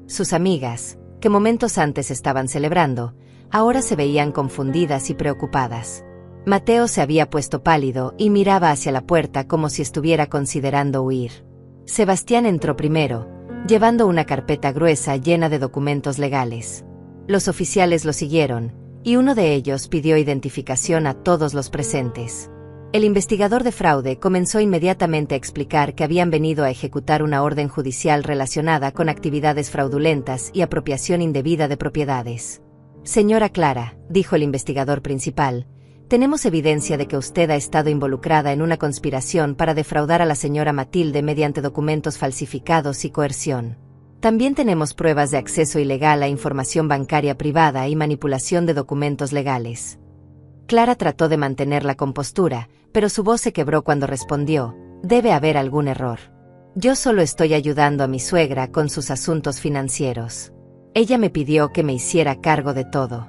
Sus amigas, que momentos antes estaban celebrando, ahora se veían confundidas y preocupadas. Mateo se había puesto pálido y miraba hacia la puerta como si estuviera considerando huir. Sebastián entró primero, llevando una carpeta gruesa llena de documentos legales. Los oficiales lo siguieron, y uno de ellos pidió identificación a todos los presentes. El investigador de fraude comenzó inmediatamente a explicar que habían venido a ejecutar una orden judicial relacionada con actividades fraudulentas y apropiación indebida de propiedades. Señora Clara, dijo el investigador principal, tenemos evidencia de que usted ha estado involucrada en una conspiración para defraudar a la señora Matilde mediante documentos falsificados y coerción. También tenemos pruebas de acceso ilegal a información bancaria privada y manipulación de documentos legales. Clara trató de mantener la compostura, pero su voz se quebró cuando respondió: debe haber algún error. Yo solo estoy ayudando a mi suegra con sus asuntos financieros. Ella me pidió que me hiciera cargo de todo.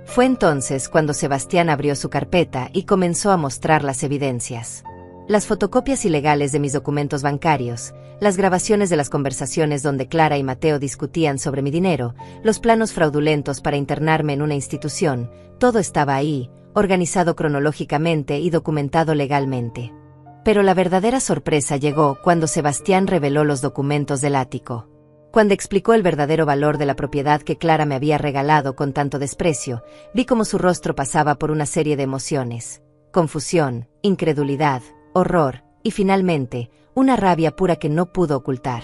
Fue entonces cuando Sebastián abrió su carpeta y comenzó a mostrar las evidencias. Las fotocopias ilegales de mis documentos bancarios, las grabaciones de las conversaciones donde Clara y Mateo discutían sobre mi dinero, los planos fraudulentos para internarme en una institución, todo estaba ahí, organizado cronológicamente y documentado legalmente. Pero la verdadera sorpresa llegó cuando Sebastián reveló los documentos del ático. Cuando explicó el verdadero valor de la propiedad que Clara me había regalado con tanto desprecio, vi cómo su rostro pasaba por una serie de emociones: confusión, incredulidad, horror, y finalmente, una rabia pura que no pudo ocultar.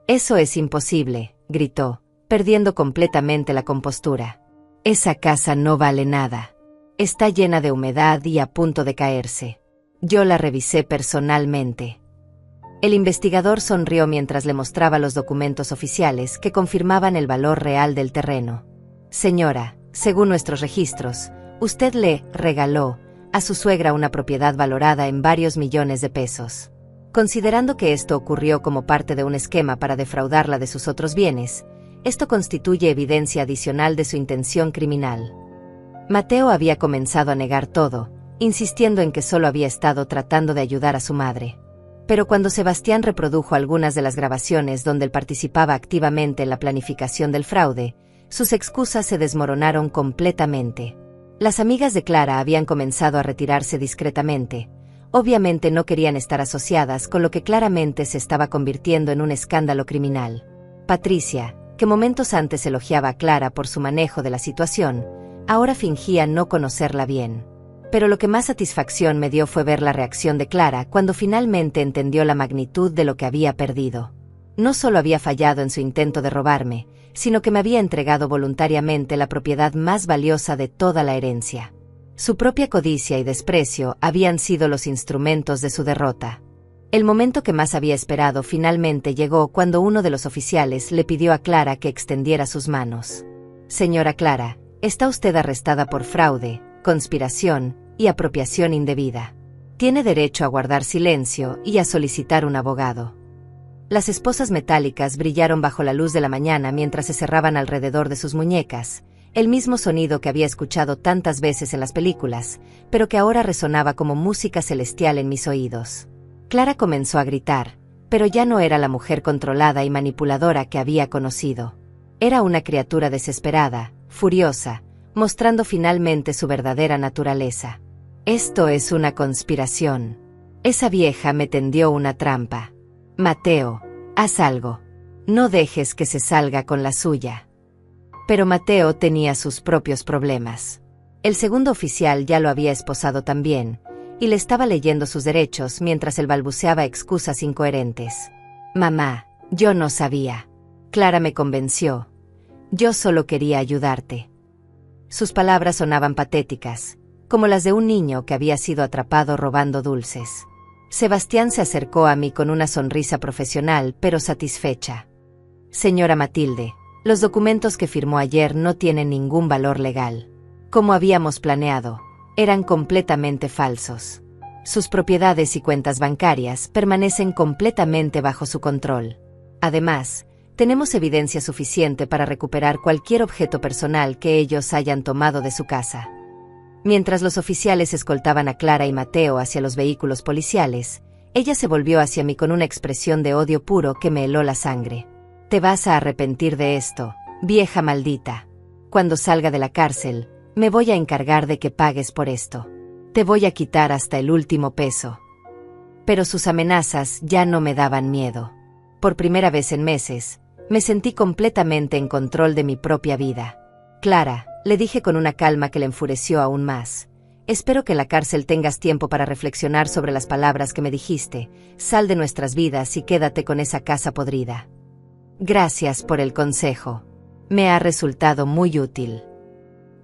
«Eso es imposible», gritó, perdiendo completamente la compostura. «Esa casa no vale nada. Está llena de humedad y a punto de caerse. Yo la revisé personalmente». El investigador sonrió mientras le mostraba los documentos oficiales que confirmaban el valor real del terreno. «Señora, según nuestros registros, usted le regaló a su suegra una propiedad valorada en varios millones de pesos. Considerando que esto ocurrió como parte de un esquema para defraudarla de sus otros bienes, esto constituye evidencia adicional de su intención criminal». Mateo había comenzado a negar todo, insistiendo en que solo había estado tratando de ayudar a su madre. Pero cuando Sebastián reprodujo algunas de las grabaciones donde él participaba activamente en la planificación del fraude, sus excusas se desmoronaron completamente. Las amigas de Clara habían comenzado a retirarse discretamente. Obviamente no querían estar asociadas con lo que claramente se estaba convirtiendo en un escándalo criminal. Patricia, que momentos antes elogiaba a Clara por su manejo de la situación, ahora fingía no conocerla bien. Pero lo que más satisfacción me dio fue ver la reacción de Clara cuando finalmente entendió la magnitud de lo que había perdido. No solo había fallado en su intento de robarme, sino que me había entregado voluntariamente la propiedad más valiosa de toda la herencia. Su propia codicia y desprecio habían sido los instrumentos de su derrota. El momento que más había esperado finalmente llegó cuando uno de los oficiales le pidió a Clara que extendiera sus manos. «Señora Clara, está usted arrestada por fraude, conspiración y apropiación indebida. Tiene derecho a guardar silencio y a solicitar un abogado». Las esposas metálicas brillaron bajo la luz de la mañana mientras se cerraban alrededor de sus muñecas, el mismo sonido que había escuchado tantas veces en las películas, pero que ahora resonaba como música celestial en mis oídos. Clara comenzó a gritar, pero ya no era la mujer controlada y manipuladora que había conocido. Era una criatura desesperada, furiosa, mostrando finalmente su verdadera naturaleza. «Esto es una conspiración. Esa vieja me tendió una trampa. Mateo, haz algo. No dejes que se salga con la suya». Pero Mateo tenía sus propios problemas. El segundo oficial ya lo había esposado también, y le estaba leyendo sus derechos mientras él balbuceaba excusas incoherentes. «Mamá, yo no sabía. Clara me convenció. Yo solo quería ayudarte». Sus palabras sonaban patéticas, como las de un niño que había sido atrapado robando dulces. Sebastián se acercó a mí con una sonrisa profesional pero satisfecha. «Señora Matilde, los documentos que firmó ayer no tienen ningún valor legal. Como habíamos planeado, eran completamente falsos. Sus propiedades y cuentas bancarias permanecen completamente bajo su control. Además, Tenemos evidencia suficiente para recuperar cualquier objeto personal que ellos hayan tomado de su casa. Mientras los oficiales escoltaban a Clara y Mateo hacia los vehículos policiales, ella se volvió hacia mí con una expresión de odio puro que me heló la sangre. Te vas a arrepentir de esto, vieja maldita. Cuando salga de la cárcel, me voy a encargar de que pagues por esto. Te voy a quitar hasta el último peso. Pero sus amenazas ya no me daban miedo. Por primera vez en meses, me sentí completamente en control de mi propia vida. Clara, le dije con una calma que le enfureció aún más. Espero que en la cárcel tengas tiempo para reflexionar sobre las palabras que me dijiste. Sal de nuestras vidas y quédate con esa casa podrida. Gracias por el consejo. Me ha resultado muy útil.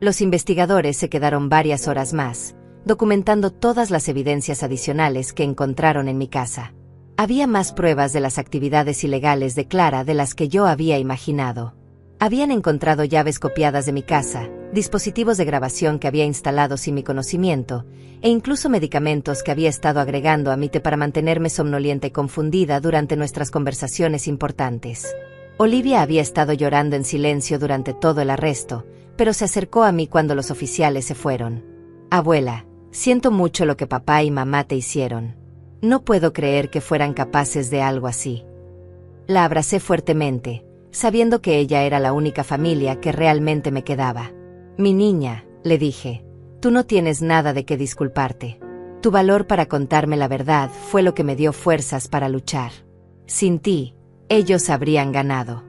Los investigadores se quedaron varias horas más, documentando todas las evidencias adicionales que encontraron en mi casa. Había más pruebas de las actividades ilegales de Clara de las que yo había imaginado. Habían encontrado llaves copiadas de mi casa, dispositivos de grabación que había instalado sin mi conocimiento, e incluso medicamentos que había estado agregando a mi té para mantenerme somnolienta y confundida durante nuestras conversaciones importantes. Olivia había estado llorando en silencio durante todo el arresto, pero se acercó a mí cuando los oficiales se fueron. Abuela, siento mucho lo que papá y mamá te hicieron. No puedo creer que fueran capaces de algo así. La abracé fuertemente, sabiendo que ella era la única familia que realmente me quedaba. Mi niña, le dije, tú no tienes nada de qué disculparte. Tu valor para contarme la verdad fue lo que me dio fuerzas para luchar. Sin ti, ellos habrían ganado.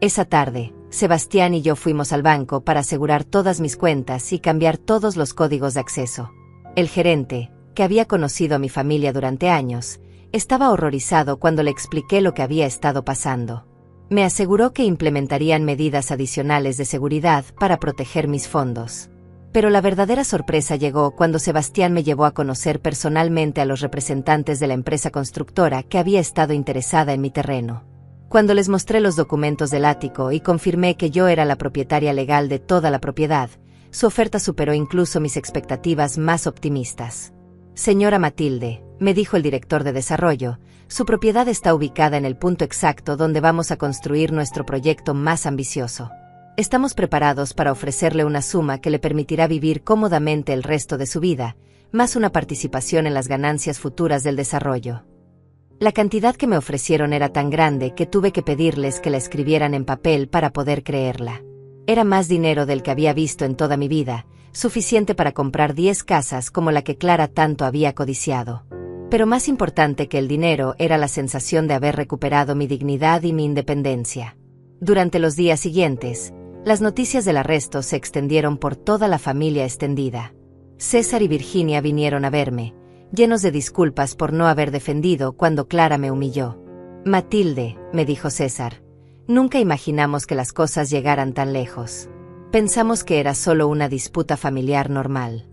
Esa tarde, Sebastián y yo fuimos al banco para asegurar todas mis cuentas y cambiar todos los códigos de acceso. El gerente, que había conocido a mi familia durante años, estaba horrorizado cuando le expliqué lo que había estado pasando. Me aseguró que implementarían medidas adicionales de seguridad para proteger mis fondos. Pero la verdadera sorpresa llegó cuando Sebastián me llevó a conocer personalmente a los representantes de la empresa constructora que había estado interesada en mi terreno. Cuando les mostré los documentos del ático y confirmé que yo era la propietaria legal de toda la propiedad, su oferta superó incluso mis expectativas más optimistas. Señora Matilde, me dijo el director de desarrollo, su propiedad está ubicada en el punto exacto donde vamos a construir nuestro proyecto más ambicioso. Estamos preparados para ofrecerle una suma que le permitirá vivir cómodamente el resto de su vida, más una participación en las ganancias futuras del desarrollo. La cantidad que me ofrecieron era tan grande que tuve que pedirles que la escribieran en papel para poder creerla. Era más dinero del que había visto en toda mi vida, suficiente para comprar 10 casas como la que Clara tanto había codiciado. Pero más importante que el dinero era la sensación de haber recuperado mi dignidad y mi independencia. Durante los días siguientes, las noticias del arresto se extendieron por toda la familia extendida. César y Virginia vinieron a verme, llenos de disculpas por no haber defendido cuando Clara me humilló. Matilde, me dijo César, nunca imaginamos que las cosas llegaran tan lejos. Pensamos que era solo una disputa familiar normal.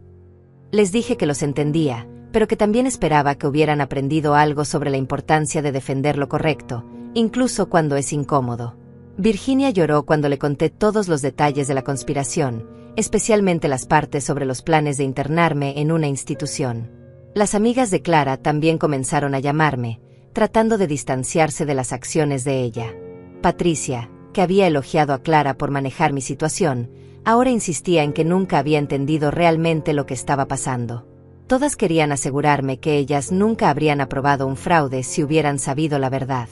Les dije que los entendía, pero que también esperaba que hubieran aprendido algo sobre la importancia de defender lo correcto, incluso cuando es incómodo. Virginia lloró cuando le conté todos los detalles de la conspiración, especialmente las partes sobre los planes de internarme en una institución. Las amigas de Clara también comenzaron a llamarme, tratando de distanciarse de las acciones de ella. Patricia, que había elogiado a Clara por manejar mi situación, ahora insistía en que nunca había entendido realmente lo que estaba pasando. Todas querían asegurarme que ellas nunca habrían aprobado un fraude si hubieran sabido la verdad.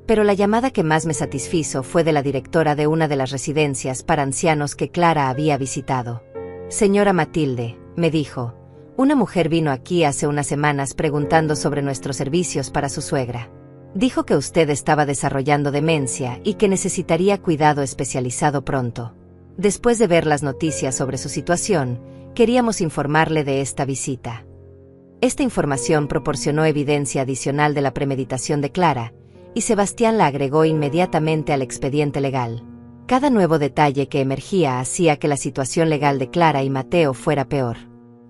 Pero la llamada que más me satisfizo fue de la directora de una de las residencias para ancianos que Clara había visitado. Señora Matilde, me dijo, una mujer vino aquí hace unas semanas preguntando sobre nuestros servicios para su suegra. Dijo que usted estaba desarrollando demencia y que necesitaría cuidado especializado pronto. Después de ver las noticias sobre su situación, queríamos informarle de esta visita. Esta información proporcionó evidencia adicional de la premeditación de Clara, y Sebastián la agregó inmediatamente al expediente legal. Cada nuevo detalle que emergía hacía que la situación legal de Clara y Mateo fuera peor.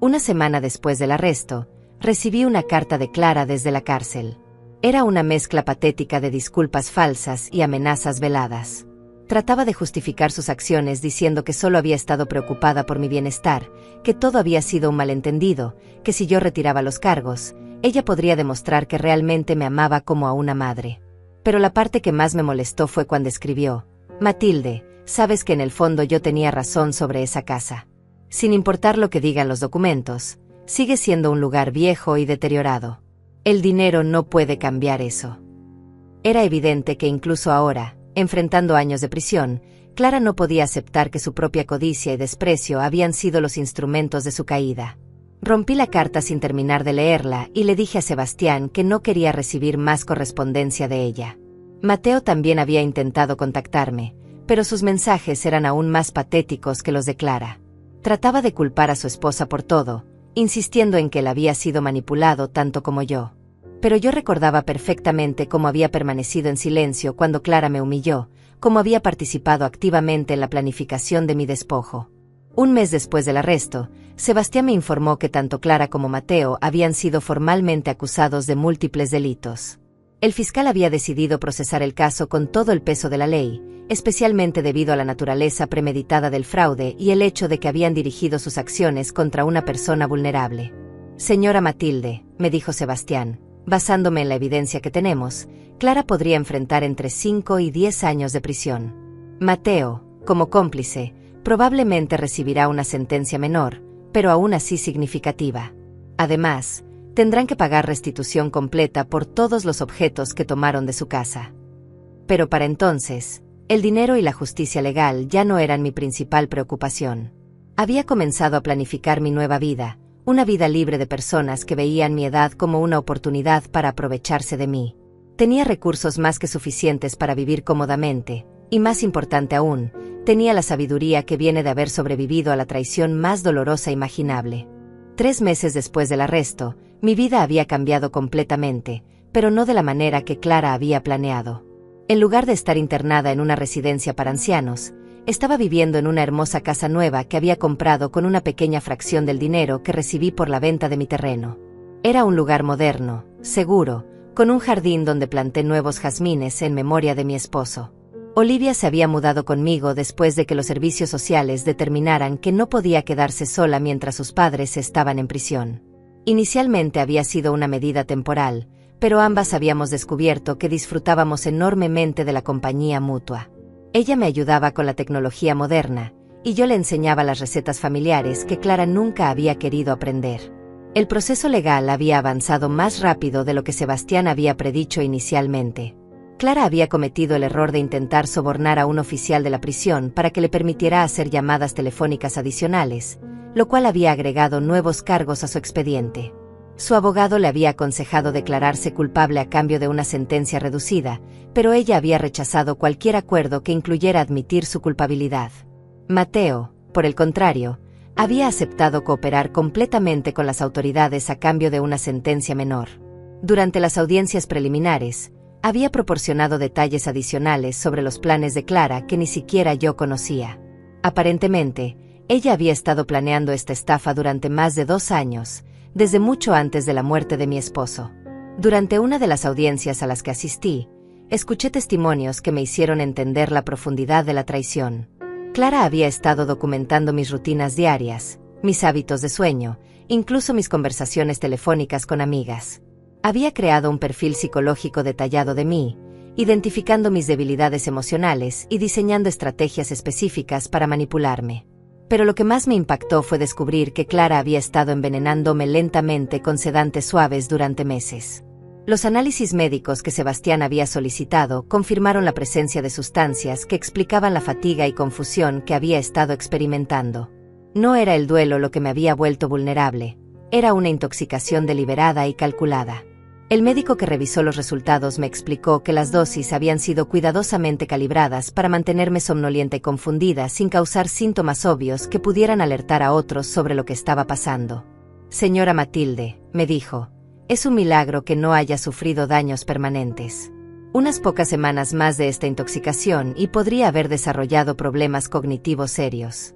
Una semana después del arresto, recibí una carta de Clara desde la cárcel. Era una mezcla patética de disculpas falsas y amenazas veladas. Trataba de justificar sus acciones diciendo que solo había estado preocupada por mi bienestar, que todo había sido un malentendido, que si yo retiraba los cargos, ella podría demostrar que realmente me amaba como a una madre. Pero la parte que más me molestó fue cuando escribió: Matilde, sabes que en el fondo yo tenía razón sobre esa casa. Sin importar lo que digan los documentos, sigue siendo un lugar viejo y deteriorado. El dinero no puede cambiar eso. Era evidente que incluso ahora, enfrentando años de prisión, Clara no podía aceptar que su propia codicia y desprecio habían sido los instrumentos de su caída. Rompí la carta sin terminar de leerla y le dije a Sebastián que no quería recibir más correspondencia de ella. Mateo también había intentado contactarme, pero sus mensajes eran aún más patéticos que los de Clara. Trataba de culpar a su esposa por todo, insistiendo en que él había sido manipulado tanto como yo. Pero yo recordaba perfectamente cómo había permanecido en silencio cuando Clara me humilló, cómo había participado activamente en la planificación de mi despojo. Un mes después del arresto, Sebastián me informó que tanto Clara como Mateo habían sido formalmente acusados de múltiples delitos. El fiscal había decidido procesar el caso con todo el peso de la ley, especialmente debido a la naturaleza premeditada del fraude y el hecho de que habían dirigido sus acciones contra una persona vulnerable. Señora Matilde, me dijo Sebastián, basándome en la evidencia que tenemos, Clara podría enfrentar entre 5 y 10 años de prisión. Mateo, como cómplice, probablemente recibirá una sentencia menor, pero aún así significativa. Además, tendrán que pagar restitución completa por todos los objetos que tomaron de su casa. Pero para entonces, el dinero y la justicia legal ya no eran mi principal preocupación. Había comenzado a planificar mi nueva vida, una vida libre de personas que veían mi edad como una oportunidad para aprovecharse de mí. Tenía recursos más que suficientes para vivir cómodamente, y más importante aún, tenía la sabiduría que viene de haber sobrevivido a la traición más dolorosa imaginable. 3 meses después del arresto, mi vida había cambiado completamente, pero no de la manera que Clara había planeado. En lugar de estar internada en una residencia para ancianos, estaba viviendo en una hermosa casa nueva que había comprado con una pequeña fracción del dinero que recibí por la venta de mi terreno. Era un lugar moderno, seguro, con un jardín donde planté nuevos jazmines en memoria de mi esposo. Olivia se había mudado conmigo después de que los servicios sociales determinaran que no podía quedarse sola mientras sus padres estaban en prisión. Inicialmente había sido una medida temporal, pero ambas habíamos descubierto que disfrutábamos enormemente de la compañía mutua. Ella me ayudaba con la tecnología moderna, y yo le enseñaba las recetas familiares que Clara nunca había querido aprender. El proceso legal había avanzado más rápido de lo que Sebastián había predicho inicialmente. Clara había cometido el error de intentar sobornar a un oficial de la prisión para que le permitiera hacer llamadas telefónicas adicionales, lo cual había agregado nuevos cargos a su expediente. Su abogado le había aconsejado declararse culpable a cambio de una sentencia reducida, pero ella había rechazado cualquier acuerdo que incluyera admitir su culpabilidad. Mateo, por el contrario, había aceptado cooperar completamente con las autoridades a cambio de una sentencia menor. Durante las audiencias preliminares, había proporcionado detalles adicionales sobre los planes de Clara que ni siquiera yo conocía. Aparentemente, ella había estado planeando esta estafa durante más de 2 años, desde mucho antes de la muerte de mi esposo. Durante una de las audiencias a las que asistí, escuché testimonios que me hicieron entender la profundidad de la traición. Clara había estado documentando mis rutinas diarias, mis hábitos de sueño, incluso mis conversaciones telefónicas con amigas. Había creado un perfil psicológico detallado de mí, identificando mis debilidades emocionales y diseñando estrategias específicas para manipularme. Pero lo que más me impactó fue descubrir que Clara había estado envenenándome lentamente con sedantes suaves durante meses. Los análisis médicos que Sebastián había solicitado confirmaron la presencia de sustancias que explicaban la fatiga y confusión que había estado experimentando. No era el duelo lo que me había vuelto vulnerable, era una intoxicación deliberada y calculada. El médico que revisó los resultados me explicó que las dosis habían sido cuidadosamente calibradas para mantenerme somnolienta y confundida sin causar síntomas obvios que pudieran alertar a otros sobre lo que estaba pasando. Señora Matilde, me dijo, es un milagro que no haya sufrido daños permanentes. Unas pocas semanas más de esta intoxicación y podría haber desarrollado problemas cognitivos serios.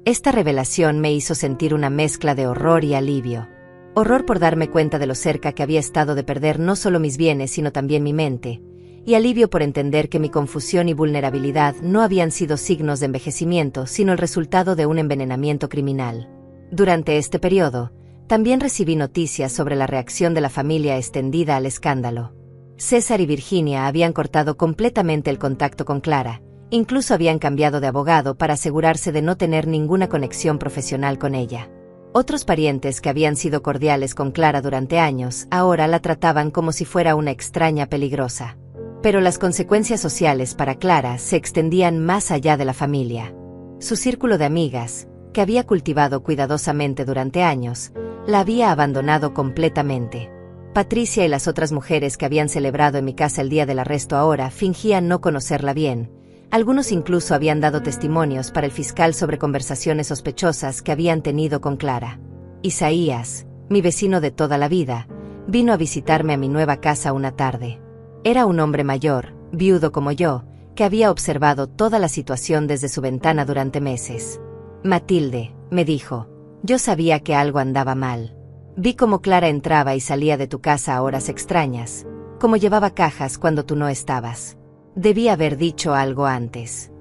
Esta revelación me hizo sentir una mezcla de horror y alivio. Horror por darme cuenta de lo cerca que había estado de perder no solo mis bienes sino también mi mente, y alivio por entender que mi confusión y vulnerabilidad no habían sido signos de envejecimiento sino el resultado de un envenenamiento criminal. Durante este periodo, también recibí noticias sobre la reacción de la familia extendida al escándalo. César y Virginia habían cortado completamente el contacto con Clara, incluso habían cambiado de abogado para asegurarse de no tener ninguna conexión profesional con ella. Otros parientes que habían sido cordiales con Clara durante años, ahora la trataban como si fuera una extraña peligrosa. Pero las consecuencias sociales para Clara se extendían más allá de la familia. Su círculo de amigas, que había cultivado cuidadosamente durante años, la había abandonado completamente. Patricia y las otras mujeres que habían celebrado en mi casa el día del arresto ahora fingían no conocerla bien. Algunos incluso habían dado testimonios para el fiscal sobre conversaciones sospechosas que habían tenido con Clara. Isaías, mi vecino de toda la vida, vino a visitarme a mi nueva casa una tarde. Era un hombre mayor, viudo como yo, que había observado toda la situación desde su ventana durante meses. Matilde, me dijo, yo sabía que algo andaba mal. Vi cómo Clara entraba y salía de tu casa a horas extrañas, cómo llevaba cajas cuando tú no estabas. Debí haber dicho algo antes.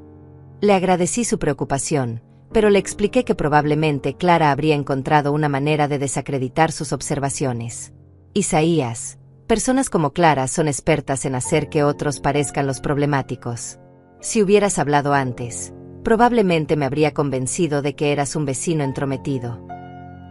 Le agradecí su preocupación, pero le expliqué que probablemente Clara habría encontrado una manera de desacreditar sus observaciones. Isaías, personas como Clara son expertas en hacer que otros parezcan los problemáticos. Si hubieras hablado antes, probablemente me habría convencido de que eras un vecino entrometido.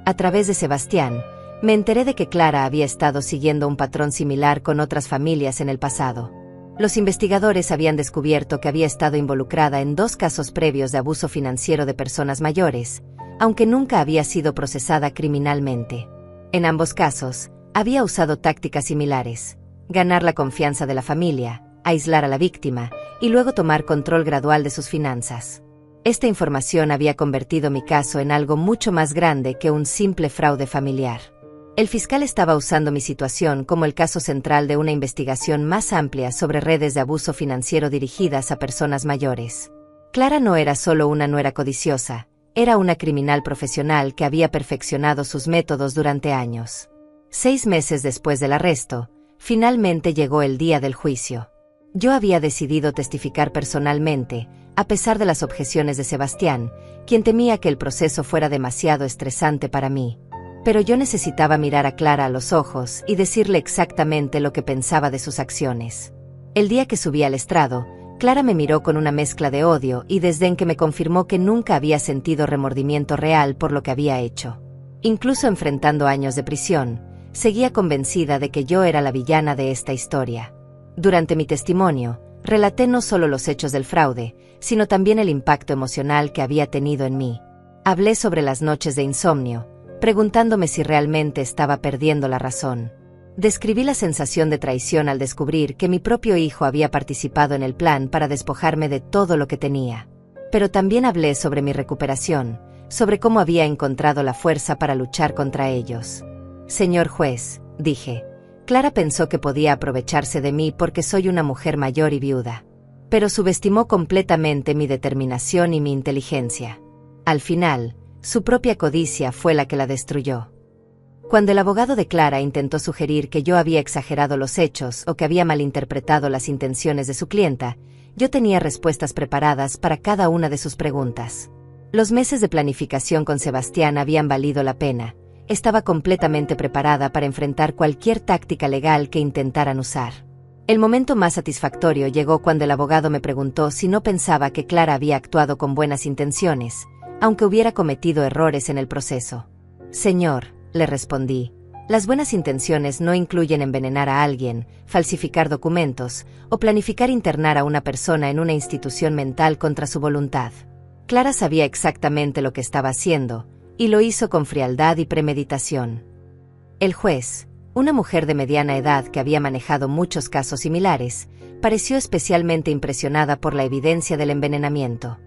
A través de Sebastián, me enteré de que Clara había estado siguiendo un patrón similar con otras familias en el pasado. Los investigadores habían descubierto que había estado involucrada en 2 casos previos de abuso financiero de personas mayores, aunque nunca había sido procesada criminalmente. En ambos casos, había usado tácticas similares: ganar la confianza de la familia, aislar a la víctima, y luego tomar control gradual de sus finanzas. Esta información había convertido mi caso en algo mucho más grande que un simple fraude familiar. El fiscal estaba usando mi situación como el caso central de una investigación más amplia sobre redes de abuso financiero dirigidas a personas mayores. Clara no era solo una nuera codiciosa, era una criminal profesional que había perfeccionado sus métodos durante años. 6 meses después del arresto, finalmente llegó el día del juicio. Yo había decidido testificar personalmente, a pesar de las objeciones de Sebastián, quien temía que el proceso fuera demasiado estresante para mí. Pero yo necesitaba mirar a Clara a los ojos y decirle exactamente lo que pensaba de sus acciones. El día que subí al estrado, Clara me miró con una mezcla de odio y desdén que me confirmó que nunca había sentido remordimiento real por lo que había hecho. Incluso enfrentando años de prisión, seguía convencida de que yo era la villana de esta historia. Durante mi testimonio, relaté no solo los hechos del fraude, sino también el impacto emocional que había tenido en mí. Hablé sobre las noches de insomnio, preguntándome si realmente estaba perdiendo la razón. Describí la sensación de traición al descubrir que mi propio hijo había participado en el plan para despojarme de todo lo que tenía. Pero también hablé sobre mi recuperación, sobre cómo había encontrado la fuerza para luchar contra ellos. Señor juez, dije, Clara pensó que podía aprovecharse de mí porque soy una mujer mayor y viuda. Pero subestimó completamente mi determinación y mi inteligencia. Al final, su propia codicia fue la que la destruyó. Cuando el abogado de Clara intentó sugerir que yo había exagerado los hechos o que había malinterpretado las intenciones de su clienta, yo tenía respuestas preparadas para cada una de sus preguntas. Los meses de planificación con Sebastián habían valido la pena. Estaba completamente preparada para enfrentar cualquier táctica legal que intentaran usar. El momento más satisfactorio llegó cuando el abogado me preguntó si no pensaba que Clara había actuado con buenas intenciones, aunque hubiera cometido errores en el proceso. Señor, le respondí, las buenas intenciones no incluyen envenenar a alguien, falsificar documentos, o planificar internar a una persona en una institución mental contra su voluntad. Clara sabía exactamente lo que estaba haciendo, y lo hizo con frialdad y premeditación. El juez, una mujer de mediana edad que había manejado muchos casos similares, pareció especialmente impresionada por la evidencia del envenenamiento.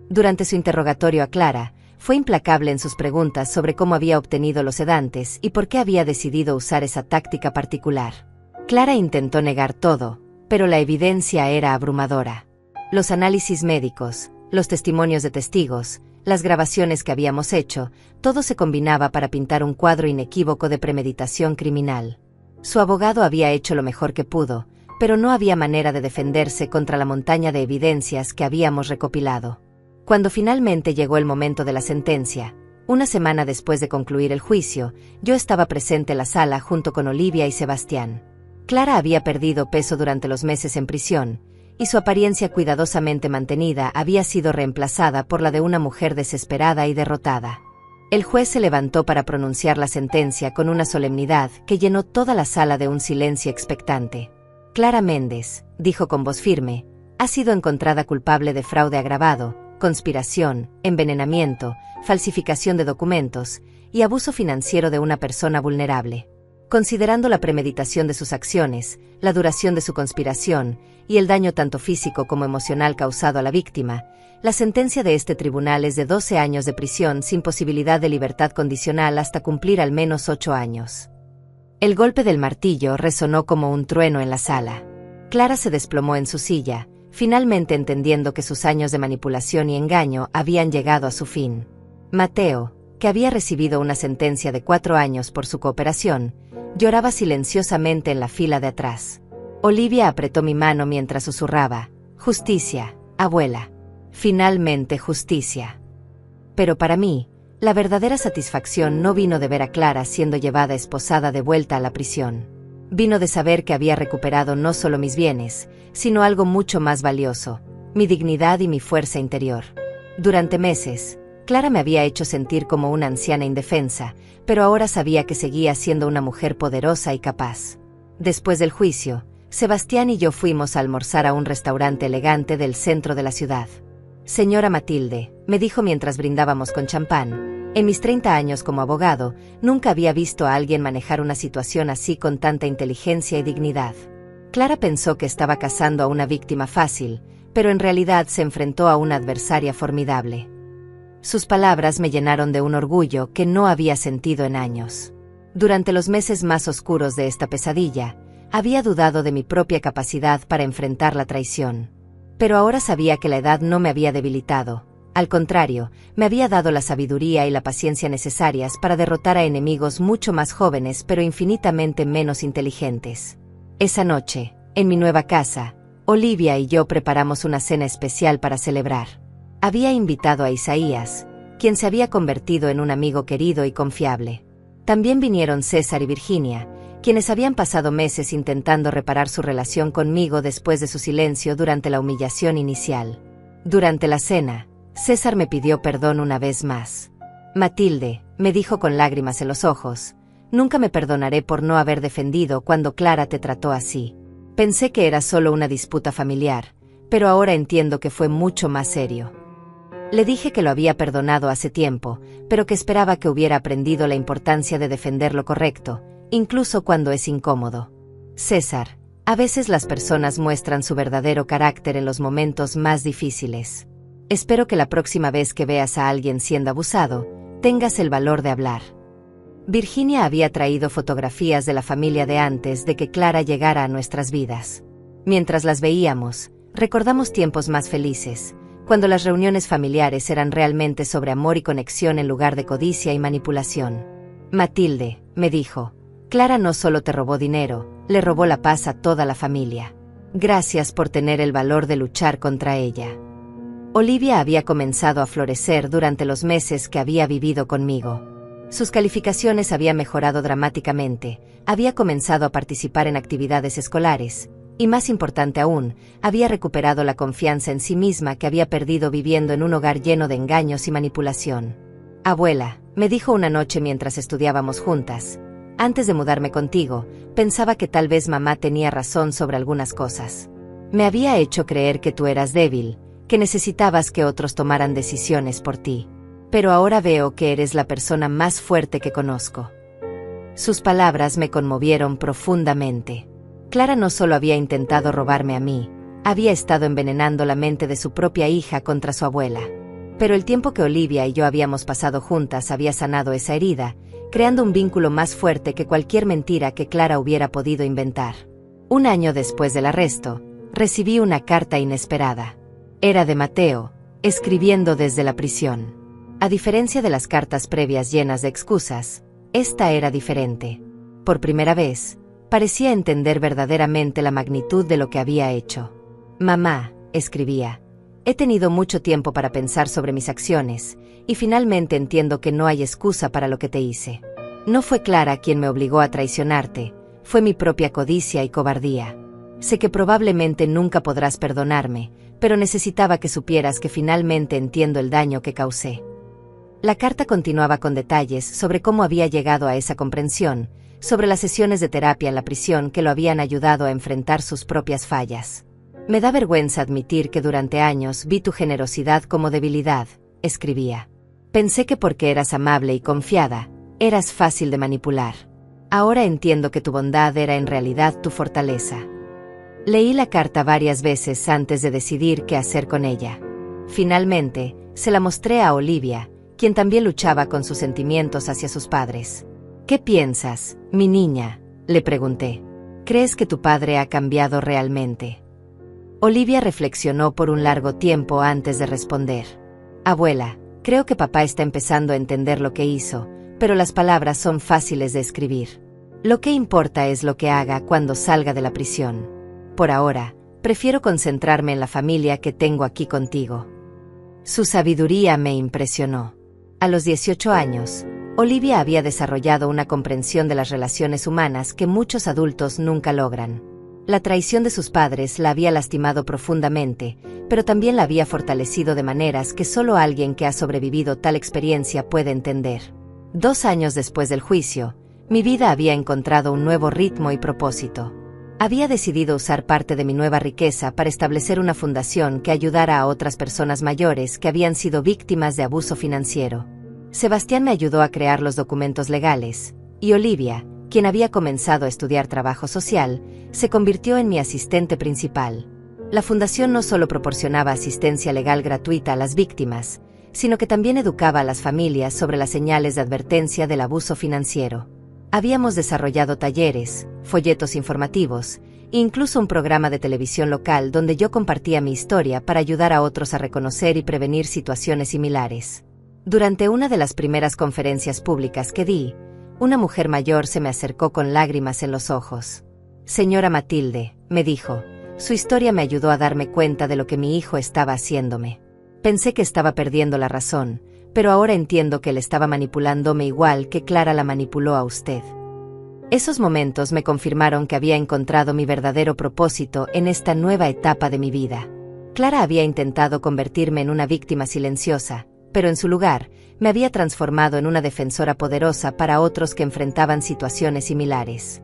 Durante su interrogatorio a Clara, fue implacable en sus preguntas sobre cómo había obtenido los sedantes y por qué había decidido usar esa táctica particular. Clara intentó negar todo, pero la evidencia era abrumadora. Los análisis médicos, los testimonios de testigos, las grabaciones que habíamos hecho, todo se combinaba para pintar un cuadro inequívoco de premeditación criminal. Su abogado había hecho lo mejor que pudo, pero no había manera de defenderse contra la montaña de evidencias que habíamos recopilado. Cuando finalmente llegó el momento de la sentencia, una semana después de concluir el juicio, yo estaba presente en la sala junto con Olivia y Sebastián. Clara había perdido peso durante los meses en prisión, y su apariencia cuidadosamente mantenida había sido reemplazada por la de una mujer desesperada y derrotada. El juez se levantó para pronunciar la sentencia con una solemnidad que llenó toda la sala de un silencio expectante. Clara Méndez, dijo con voz firme, ha sido encontrada culpable de fraude agravado, conspiración, envenenamiento, falsificación de documentos y abuso financiero de una persona vulnerable. Considerando la premeditación de sus acciones, la duración de su conspiración y el daño tanto físico como emocional causado a la víctima, la sentencia de este tribunal es de 12 años de prisión sin posibilidad de libertad condicional hasta cumplir al menos 8 años. El golpe del martillo resonó como un trueno en la sala. Clara se desplomó en su silla, finalmente entendiendo que sus años de manipulación y engaño habían llegado a su fin. Mateo, que había recibido una sentencia de 4 años por su cooperación, lloraba silenciosamente en la fila de atrás. Olivia apretó mi mano mientras susurraba, «Justicia, abuela. Finalmente justicia». Pero para mí, la verdadera satisfacción no vino de ver a Clara siendo llevada esposada de vuelta a la prisión. Vino de saber que había recuperado no solo mis bienes, sino algo mucho más valioso, mi dignidad y mi fuerza interior. Durante meses, Clara me había hecho sentir como una anciana indefensa, pero ahora sabía que seguía siendo una mujer poderosa y capaz. Después del juicio, Sebastián y yo fuimos a almorzar a un restaurante elegante del centro de la ciudad. «Señora Matilde», me dijo mientras brindábamos con champán, en mis 30 años como abogado, nunca había visto a alguien manejar una situación así con tanta inteligencia y dignidad. Clara pensó que estaba cazando a una víctima fácil, pero en realidad se enfrentó a una adversaria formidable. Sus palabras me llenaron de un orgullo que no había sentido en años. Durante los meses más oscuros de esta pesadilla, había dudado de mi propia capacidad para enfrentar la traición. Pero ahora sabía que la edad no me había debilitado. Al contrario, me había dado la sabiduría y la paciencia necesarias para derrotar a enemigos mucho más jóvenes pero infinitamente menos inteligentes. Esa noche, en mi nueva casa, Olivia y yo preparamos una cena especial para celebrar. Había invitado a Isaías, quien se había convertido en un amigo querido y confiable. También vinieron César y Virginia, quienes habían pasado meses intentando reparar su relación conmigo después de su silencio durante la humillación inicial. Durante la cena, César me pidió perdón una vez más. «Matilde», me dijo con lágrimas en los ojos, «nunca me perdonaré por no haber defendido cuando Clara te trató así. Pensé que era solo una disputa familiar, pero ahora entiendo que fue mucho más serio». Le dije que lo había perdonado hace tiempo, pero que esperaba que hubiera aprendido la importancia de defender lo correcto, incluso cuando es incómodo. «César, a veces las personas muestran su verdadero carácter en los momentos más difíciles. Espero que la próxima vez que veas a alguien siendo abusado, tengas el valor de hablar». Virginia había traído fotografías de la familia de antes de que Clara llegara a nuestras vidas. Mientras las veíamos, recordamos tiempos más felices, cuando las reuniones familiares eran realmente sobre amor y conexión en lugar de codicia y manipulación. «Matilde», me dijo, «Clara no solo te robó dinero, le robó la paz a toda la familia. Gracias por tener el valor de luchar contra ella». Olivia había comenzado a florecer durante los meses que había vivido conmigo. Sus calificaciones habían mejorado dramáticamente, había comenzado a participar en actividades escolares, y más importante aún, había recuperado la confianza en sí misma que había perdido viviendo en un hogar lleno de engaños y manipulación. «Abuela», me dijo una noche mientras estudiábamos juntas, «antes de mudarme contigo, pensaba que tal vez mamá tenía razón sobre algunas cosas. Me había hecho creer que tú eras débil, que necesitabas que otros tomaran decisiones por ti. Pero ahora veo que eres la persona más fuerte que conozco». Sus palabras me conmovieron profundamente. Clara no solo había intentado robarme a mí, había estado envenenando la mente de su propia hija contra su abuela. Pero el tiempo que Olivia y yo habíamos pasado juntas había sanado esa herida, creando un vínculo más fuerte que cualquier mentira que Clara hubiera podido inventar. Un año después del arresto, recibí una carta inesperada. Era de Mateo, escribiendo desde la prisión. A diferencia de las cartas previas llenas de excusas, esta era diferente. Por primera vez, parecía entender verdaderamente la magnitud de lo que había hecho. «Mamá», escribía, «he tenido mucho tiempo para pensar sobre mis acciones, y finalmente entiendo que no hay excusa para lo que te hice. No fue Clara quien me obligó a traicionarte, Fue mi propia codicia y cobardía. Sé que probablemente nunca podrás perdonarme, pero necesitaba que supieras que finalmente entiendo el daño que causé. La carta continuaba con detalles sobre cómo había llegado a esa comprensión, sobre las sesiones de terapia en la prisión que lo habían ayudado a enfrentar sus propias fallas. Me da vergüenza admitir que durante años vi tu generosidad como debilidad, escribía. Pensé que porque eras amable y confiada, eras fácil de manipular. Ahora entiendo que tu bondad era en realidad tu fortaleza. Leí la carta varias veces antes de decidir qué hacer con ella. Finalmente, se la mostré a Olivia, quien también luchaba con sus sentimientos hacia sus padres. ¿Qué piensas, mi niña?, le pregunté. ¿Crees que tu padre ha cambiado realmente? Olivia reflexionó por un largo tiempo antes de responder. Abuela, creo que papá está empezando a entender lo que hizo, pero las palabras son fáciles de escribir. Lo que importa es lo que haga cuando salga de la prisión. Por ahora, prefiero concentrarme en la familia que tengo aquí contigo. Su sabiduría me impresionó. A los 18 años, Olivia había desarrollado una comprensión de las relaciones humanas que muchos adultos nunca logran. La traición de sus padres la había lastimado profundamente, pero también la había fortalecido de maneras que solo alguien que ha sobrevivido tal experiencia puede entender. 2 años después del juicio, mi vida había encontrado un nuevo ritmo y propósito. Había decidido usar parte de mi nueva riqueza para establecer una fundación que ayudara a otras personas mayores que habían sido víctimas de abuso financiero. Sebastián me ayudó a crear los documentos legales, y Olivia, quien había comenzado a estudiar trabajo social, se convirtió en mi asistente principal. La fundación no solo proporcionaba asistencia legal gratuita a las víctimas, sino que también educaba a las familias sobre las señales de advertencia del abuso financiero. Habíamos desarrollado talleres, folletos informativos, e incluso un programa de televisión local donde yo compartía mi historia para ayudar a otros a reconocer y prevenir situaciones similares. Durante una de las primeras conferencias públicas que di, una mujer mayor se me acercó con lágrimas en los ojos. Señora Matilde, me dijo, su historia me ayudó a darme cuenta de lo que mi hijo estaba haciéndome. Pensé que estaba perdiendo la razón, pero ahora entiendo que él estaba manipulándome igual que Clara la manipuló a usted. Esos momentos me confirmaron que había encontrado mi verdadero propósito en esta nueva etapa de mi vida. Clara había intentado convertirme en una víctima silenciosa, pero en su lugar, me había transformado en una defensora poderosa para otros que enfrentaban situaciones similares.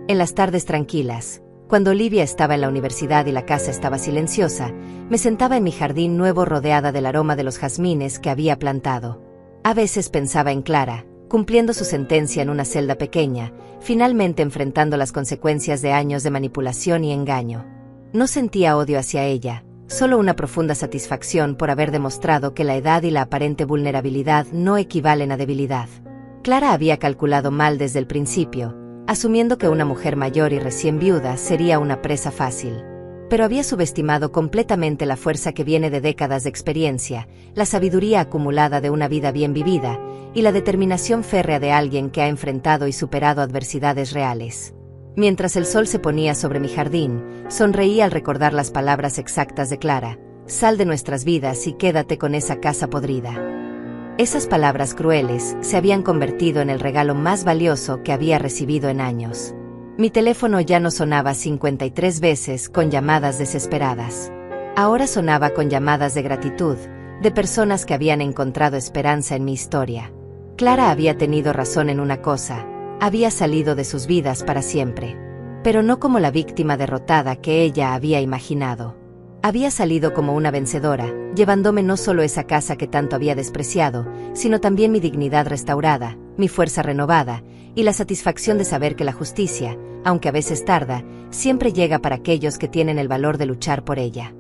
En las tardes tranquilas, cuando Olivia estaba en la universidad y la casa estaba silenciosa, me sentaba en mi jardín nuevo rodeada del aroma de los jazmines que había plantado. A veces pensaba en Clara, cumpliendo su sentencia en una celda pequeña, finalmente enfrentando las consecuencias de años de manipulación y engaño. No sentía odio hacia ella, solo una profunda satisfacción por haber demostrado que la edad y la aparente vulnerabilidad no equivalen a debilidad. Clara había calculado mal desde el principio, asumiendo que una mujer mayor y recién viuda sería una presa fácil. Pero había subestimado completamente la fuerza que viene de décadas de experiencia, la sabiduría acumulada de una vida bien vivida, y la determinación férrea de alguien que ha enfrentado y superado adversidades reales. Mientras el sol se ponía sobre mi jardín, sonreí al recordar las palabras exactas de Clara: sal de nuestras vidas y quédate con esa casa podrida. Esas palabras crueles se habían convertido en el regalo más valioso que había recibido en años. Mi teléfono ya no sonaba 53 veces con llamadas desesperadas. Ahora sonaba con llamadas de gratitud, de personas que habían encontrado esperanza en mi historia. Clara había tenido razón en una cosa: había salido de sus vidas para siempre. Pero no como la víctima derrotada que ella había imaginado. Había salido como una vencedora, llevándome no solo esa casa que tanto había despreciado, sino también mi dignidad restaurada, mi fuerza renovada, y la satisfacción de saber que la justicia, aunque a veces tarda, siempre llega para aquellos que tienen el valor de luchar por ella.